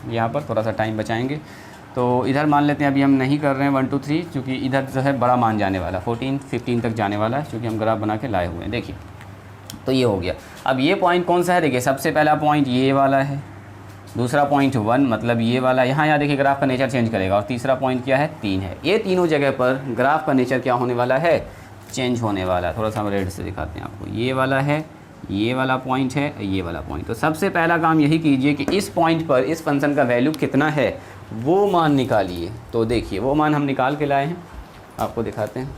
यहाँ पर थोड़ा सा टाइम बचाएंगे। तो इधर मान लेते हैं, अभी हम नहीं कर रहे हैं 1 2 3, क्योंकि इधर जो है बड़ा मान जाने वाला 14 15 तक जाने वाला है, क्योंकि हम ग्राफ बना के लाए हुए हैं। देखिए तो ये हो गया। अब ये पॉइंट कौन सा है, देखिए सबसे पहला पॉइंट ये वाला है, दूसरा पॉइंट 1 मतलब ये वाला, यहाँ देखिए ग्राफ का नेचर चेंज करेगा, और तीसरा पॉइंट क्या है 3 है। ये तीनों जगह पर ग्राफ का नेचर क्या होने वाला है, चेंज होने वाला है। थोड़ा सा हम रेड से दिखाते हैं आपको, ये वाला है, ये वाला पॉइंट है, ये वाला पॉइंट। तो सबसे पहला काम यही कीजिए कि इस पॉइंट पर इस फंक्शन का वैल्यू कितना है वो मान निकालिए। तो देखिए वो मान हम निकाल के लाए हैं, आपको दिखाते हैं।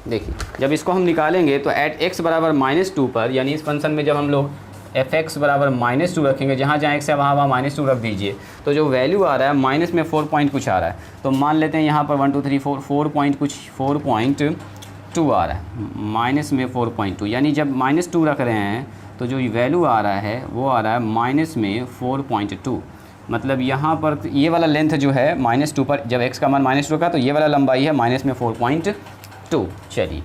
देखिए जब इसको हम निकालेंगे तो एट x बराबर -2 पर, यानी इस फंक्शन में जब हम लोग f(x) बराबर -2 रखेंगे, जहाँ जहाँ x है वहाँ -2 रख दीजिए, तो जो वैल्यू आ रहा है माइनस में 4 पॉइंट कुछ आ रहा है। तो मान लेते हैं यहाँ पर 1 2 3 4 पॉइंट कुछ 4.2 आ रहा है, माइनस में 4.2, यानी जब -2 रख रहे हैं तो जो वैल्यू आ रहा है वो आ रहा है माइनस में 4.2। मतलब यहाँ पर ये वाला लेंथ जो है -2 पर, जब x का मान -2 का, तो ये वाला लंबाई है माइनस में 4.2। चलिए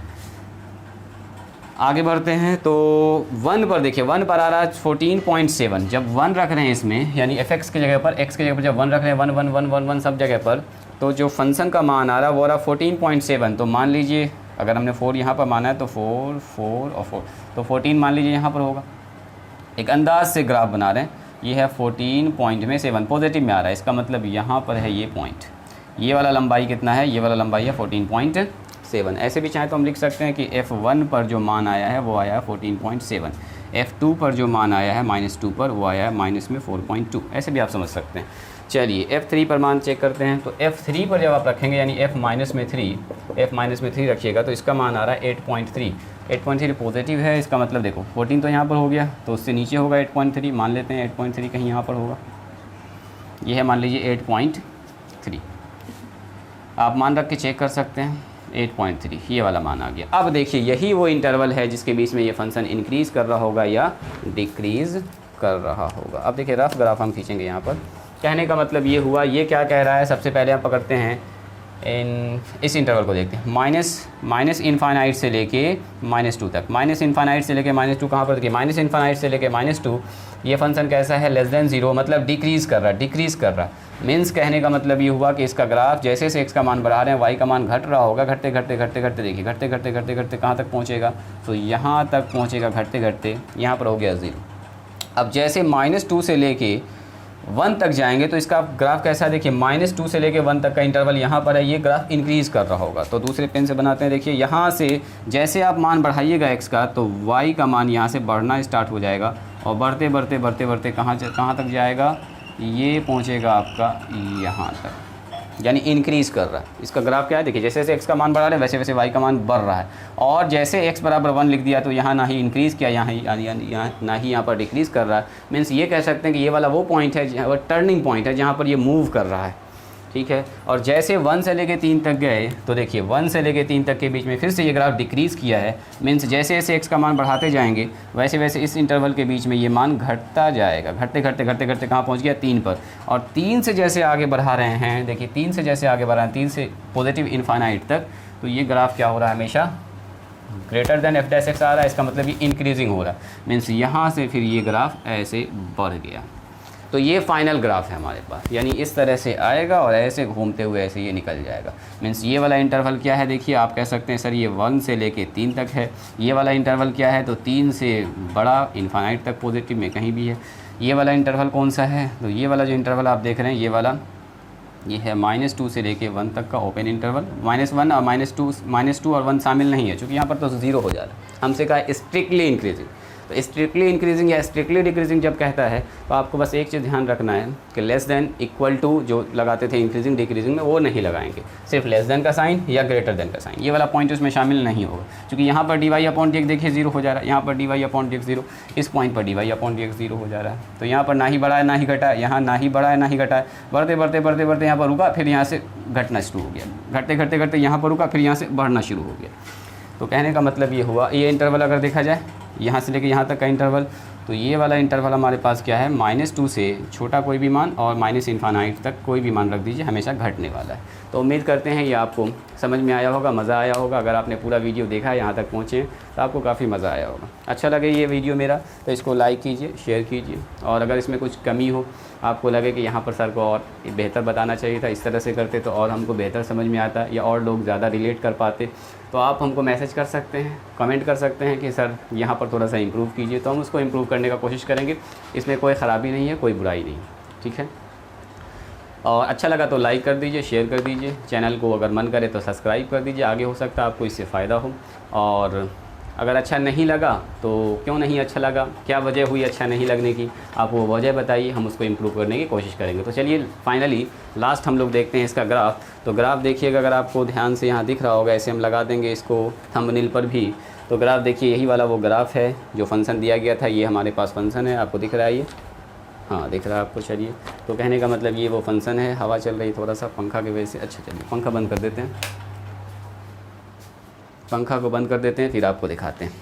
आगे बढ़ते हैं। तो 1 पर देखिए, 1 पर आ रहा है 14.7। जब 1 रख रहे हैं इसमें, यानी fx की जगह पर, x की जगह पर जब 1 रख रहे हैं, 1 1 1 1 1 सब जगह पर, तो जो फंक्शन का मान आ रहा है वो आ रहा 14.7। तो मान लीजिए अगर हमने 4 यहाँ पर माना है तो 4 4 और 4, तो 14 मान लीजिए यहाँ पर होगा। एक अंदाज से ग्राफ बना रहे हैं, ये है 14.7 पॉजिटिव में आ रहा है, इसका मतलब यहाँ पर है ये पॉइंट। ये वाला लंबाई कितना है, ये वाला लंबाई है 14.7। ऐसे भी चाहे तो हम लिख सकते हैं कि F1 पर जो मान आया है वो आया है 14.7, F2 पर जो मान आया है -2 पर वो आया है माइनस में 4.2। ऐसे भी आप समझ सकते हैं। चलिए F3 पर मान चेक करते हैं। तो F3 पर जब आप रखेंगे, यानी F माइनस में 3 रखिएगा, तो इसका मान आ रहा है 8.3। 8.3 पॉजिटिव है, इसका मतलब देखो 14 तो यहाँ पर हो गया, तो उससे नीचे होगा 8.3, मान लेते हैं 8.3 कहीं यहाँ पर होगा। ये है मान लीजिए 8.3, आप मान रख के चेक कर सकते हैं। 8.3 ये वाला मान आ गया। अब देखिए यही वो इंटरवल है जिसके बीच में ये फंक्शन इंक्रीज़ कर रहा होगा या डिक्रीज़ कर रहा होगा। अब देखिए रफ ग्राफ हम खींचेंगे यहाँ पर। कहने का मतलब ये हुआ, ये क्या कह रहा है, सबसे पहले हम पकड़ते हैं इस इंटरवल को देखते हैं, माइनस इनफाइनाइट से लेके -2 तक। माइनस इनफाइनाइट से लेके -2 कहाँ पर देखिए, माइनस इनफाइनाइट से लेके -2, ये फंक्शन कैसा है, <0, मतलब डिक्रीज़ कर रहा है। मीन्स कहने का मतलब ये हुआ कि इसका ग्राफ जैसे से x का मान बढ़ा रहे हैं, y का मान घट रहा होगा, घटते देखिए घटते कहाँ तक पहुँचेगा, तो यहाँ तक पहुँचेगा, घटते यहाँ पर हो गया 0। अब जैसे -2 से लेके 1 तक जाएंगे तो इसका ग्राफ कैसा है, देखिए -2 से लेके 1 तक का इंटरवल यहाँ पर है, ये ग्राफ इंक्रीज़ कर रहा होगा। तो दूसरे पेन से बनाते हैं। देखिए यहाँ से जैसे आप मान बढ़ाइएगा x का, तो y का मान यहाँ से बढ़ना स्टार्ट हो जाएगा, और बढ़ते कहाँ तक जाएगा, ये पहुँचेगा आपका यहाँ तक, यानी इंक्रीज़ कर रहा है। इसका ग्राफ क्या है, देखिए जैसे जैसे x का मान बढ़ा रहे हैं वैसे वैसे y का मान बढ़ रहा है। और जैसे x बराबर 1 लिख दिया तो यहाँ ना ही इंक्रीज़ किया, यहाँ ना ही यहाँ पर डिक्रीज़ कर रहा है। मीन्स ये कह सकते हैं कि ये वाला वो पॉइंट है, वो टर्निंग पॉइंट है जहाँ पर ये मूव कर रहा है। ठीक है। और जैसे 1 से लेके 3 तक गए, तो देखिए 1 से लेके 3 तक के बीच में फिर से ये ग्राफ डिक्रीज़ किया है। मीन्स जैसे जैसे x का मान बढ़ाते जाएंगे वैसे वैसे इस इंटरवल के बीच में ये मान घटता जाएगा, घटते कहाँ पहुंच गया, 3 पर। और 3 से जैसे आगे बढ़ा रहे हैं, देखिए 3 से जैसे आगे बढ़ा रहे हैं, 3 से पॉजिटिव इनफाइनाइट तक, तो ये ग्राफ क्या हो रहा है, हमेशा ग्रेटर देन f' आ रहा है। इसका मतलब ये इंक्रीजिंग हो रहा है। मीन्स यहाँ से फिर ये ग्राफ ऐसे बढ़ गया। तो ये फाइनल ग्राफ है हमारे पास, यानी इस तरह से आएगा और ऐसे घूमते हुए ऐसे ये निकल जाएगा। मीन्स ये वाला इंटरवल क्या है, देखिए आप कह सकते हैं सर ये 1 से लेके 3 तक है। ये वाला इंटरवल क्या है, तो 3 से बड़ा इनफाइनाइट तक पॉजिटिव में कहीं भी है। ये वाला इंटरवल कौन सा है, तो ये वाला जो इंटरवल आप देख रहे हैं, ये वाला ये है -2 से लेके 1 तक का ओपन इंटरवल। -1 और -2 और 1 शामिल नहीं है, चूँकि यहाँ पर तो 0 हो जा रहा है। हमसे कहा स्ट्रिक्टली इंक्रीजिंग, तो स्ट्रिक्टली इंक्रीजिंग या स्ट्रिक्टली डिक्रीजिंग जब कहता है तो आपको बस एक चीज़ ध्यान रखना है कि लेस देन, इक्वल टू जो लगाते थे इंक्रीजिंग डिक्रीजिंग में, वो नहीं लगाएंगे। सिर्फ लेस देन का साइन या ग्रेटर देन का साइन, ये वाला पॉइंट उसमें शामिल नहीं होगा। क्योंकि यहाँ पर dy/dx देखिए 0 हो जा रहा है, यहाँ पर dy/dx 0, इस पॉइंट पर dy/dx 0 हो जा रहा है। तो यहाँ पर ना ही बढ़ा है ना ही घटा है, यहाँ ना ही बढ़ा है ना ही घटा है। बढ़ते यहाँ पर रुका, फिर यहाँ से घटना शुरू हो गया, घटते यहाँ पर रुका, फिर यहाँ से बढ़ना शुरू हो गया। तो कहने का मतलब ये हुआ, ये इंटरवल अगर देखा जाए यहाँ से लेके यहाँ तक का इंटरवल, तो ये वाला इंटरवल हमारे पास क्या है, -2 से छोटा कोई भी मान और -इनफाइनाइट तक कोई भी मान रख दीजिए, हमेशा घटने वाला है। तो उम्मीद करते हैं ये आपको समझ में आया होगा, मज़ा आया होगा। अगर आपने पूरा वीडियो देखा है, यहाँ तक पहुँचे, तो आपको काफ़ी मज़ा आया होगा। अच्छा लगे ये वीडियो मेरा तो इसको लाइक कीजिए, शेयर कीजिए, और अगर इसमें कुछ कमी हो, आपको लगे कि यहाँ पर सर को और बेहतर बताना चाहिए था, इस तरह से करते तो और हमको बेहतर समझ में आता या और लोग ज़्यादा रिलेट कर पाते, तो आप हमको मैसेज कर सकते हैं, कमेंट कर सकते हैं कि सर यहाँ पर थोड़ा सा इम्प्रूव कीजिए, तो हम उसको इम्प्रूव करने का कोशिश करेंगे। इसमें कोई ख़राबी नहीं है, कोई बुराई नहीं, ठीक है। और अच्छा लगा तो लाइक कर दीजिए, शेयर कर दीजिए, चैनल को अगर मन करे तो सब्सक्राइब कर दीजिए, आगे हो सकता है आपको इससे फ़ायदा हो। और अगर अच्छा नहीं लगा तो क्यों नहीं अच्छा लगा, क्या वजह हुई अच्छा नहीं लगने की, आप वो वजह बताइए, हम उसको इम्प्रूव करने की कोशिश करेंगे। तो चलिए फाइनली लास्ट हम लोग देखते हैं इसका ग्राफ। तो ग्राफ देखिएगा, अगर आपको ध्यान से यहाँ दिख रहा होगा, ऐसे हम लगा देंगे इसको थंबनेल पर भी। तो ग्राफ देखिए, यही वाला वो ग्राफ है जो फंक्शन दिया गया था, ये हमारे पास फंक्शन है, आपको दिख रहा है ये, हाँ दिख रहा है आपको। चलिए, तो कहने का मतलब ये वो फंक्शन है। हवा चल रही थोड़ा सा पंखा की वजह से, अच्छा चलिए पंखा बंद कर देते हैं, पंखा को बंद कर देते हैं, फिर आपको दिखाते हैं।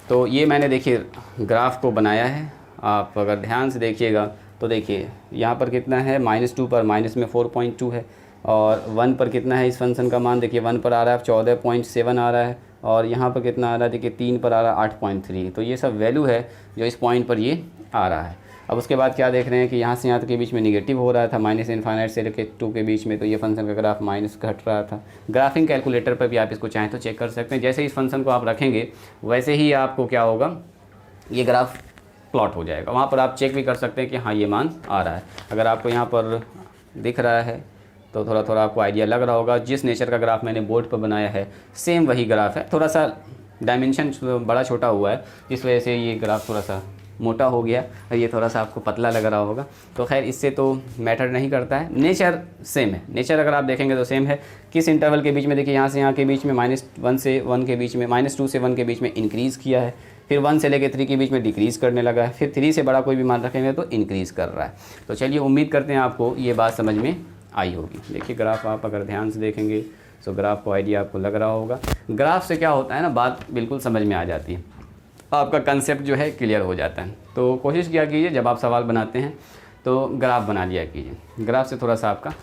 तो ये मैंने देखिए ग्राफ को बनाया है, आप अगर ध्यान से देखिएगा तो देखिए यहाँ पर कितना है, -2 पर माइनस में 4.2 है, और 1 पर कितना है इस फंक्शन का मान, देखिए 1 पर आ रहा है 14.7 आ रहा है, और यहाँ पर कितना आ रहा है, देखिए 3 पर आ रहा है 8.3। तो ये सब वैल्यू है जो इस पॉइंट पर ये आ रहा है। अब उसके बाद क्या देख रहे हैं कि यहाँ से यहाँ तक के बीच में निगेटिव हो रहा था, -∞ से लेकर 2 के बीच में, तो ये फंक्शन का ग्राफ माइनस घट रहा था। ग्राफिंग कैलकुलेटर पर भी आप इसको चाहें तो चेक कर सकते हैं। जैसे इस फंक्शन को आप रखेंगे वैसे ही आपको क्या होगा, ये ग्राफ प्लॉट हो जाएगा। वहाँ पर आप चेक भी कर सकते हैं कि हाँ ये मान आ रहा है। अगर आपको यहाँ पर दिख रहा है तो थोड़ा थोड़ा आपको आइडिया लग रहा होगा। जिस नेचर का ग्राफ मैंने बोर्ड पर बनाया है सेम वही ग्राफ है, थोड़ा सा डायमेंशन बड़ा छोटा हुआ है, इस वजह से ये ग्राफ थोड़ा सा मोटा हो गया और ये थोड़ा सा आपको पतला लग रहा होगा। तो खैर इससे तो मैटर नहीं करता है, नेचर सेम है। नेचर अगर आप देखेंगे तो सेम है। किस इंटरवल के बीच में, देखिए यहाँ से यहाँ के बीच में -1 से 1 के बीच में, -2 से 1 के बीच में इंक्रीज़ किया है, फिर 1 से लेकर 3 के बीच में डिक्रीज़ करने लगा है, फिर 3 से बड़ा कोई भी मान रखेंगे तो इंक्रीज़ कर रहा है। तो चलिए उम्मीद करते हैं आपको ये बात समझ में आई होगी। देखिए ग्राफ आप अगर ध्यान से देखेंगे तो ग्राफ को आइडिया आपको लग रहा होगा। ग्राफ से क्या होता है ना, बात बिल्कुल समझ में आ जाती है, आपका कंसेप्ट जो है क्लियर हो जाता है। तो कोशिश किया कीजिए जब आप सवाल बनाते हैं तो ग्राफ बना लिया कीजिए, ग्राफ से थोड़ा सा आपका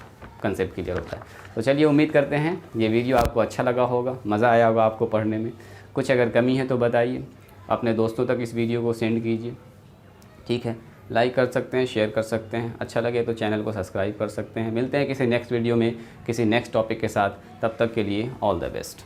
कंसेप्ट क्लियर होता है। तो चलिए उम्मीद करते हैं ये वीडियो आपको अच्छा लगा होगा, मज़ा आया होगा आपको पढ़ने में। कुछ अगर कमी है तो बताइए, अपने दोस्तों तक इस वीडियो को सेंड कीजिए, ठीक है। लाइक कर सकते हैं, शेयर कर सकते हैं, अच्छा लगे तो चैनल को सब्सक्राइब कर सकते हैं। मिलते हैं किसी नेक्स्ट वीडियो में किसी नेक्स्ट टॉपिक के साथ, तब तक के लिए ऑल द बेस्ट।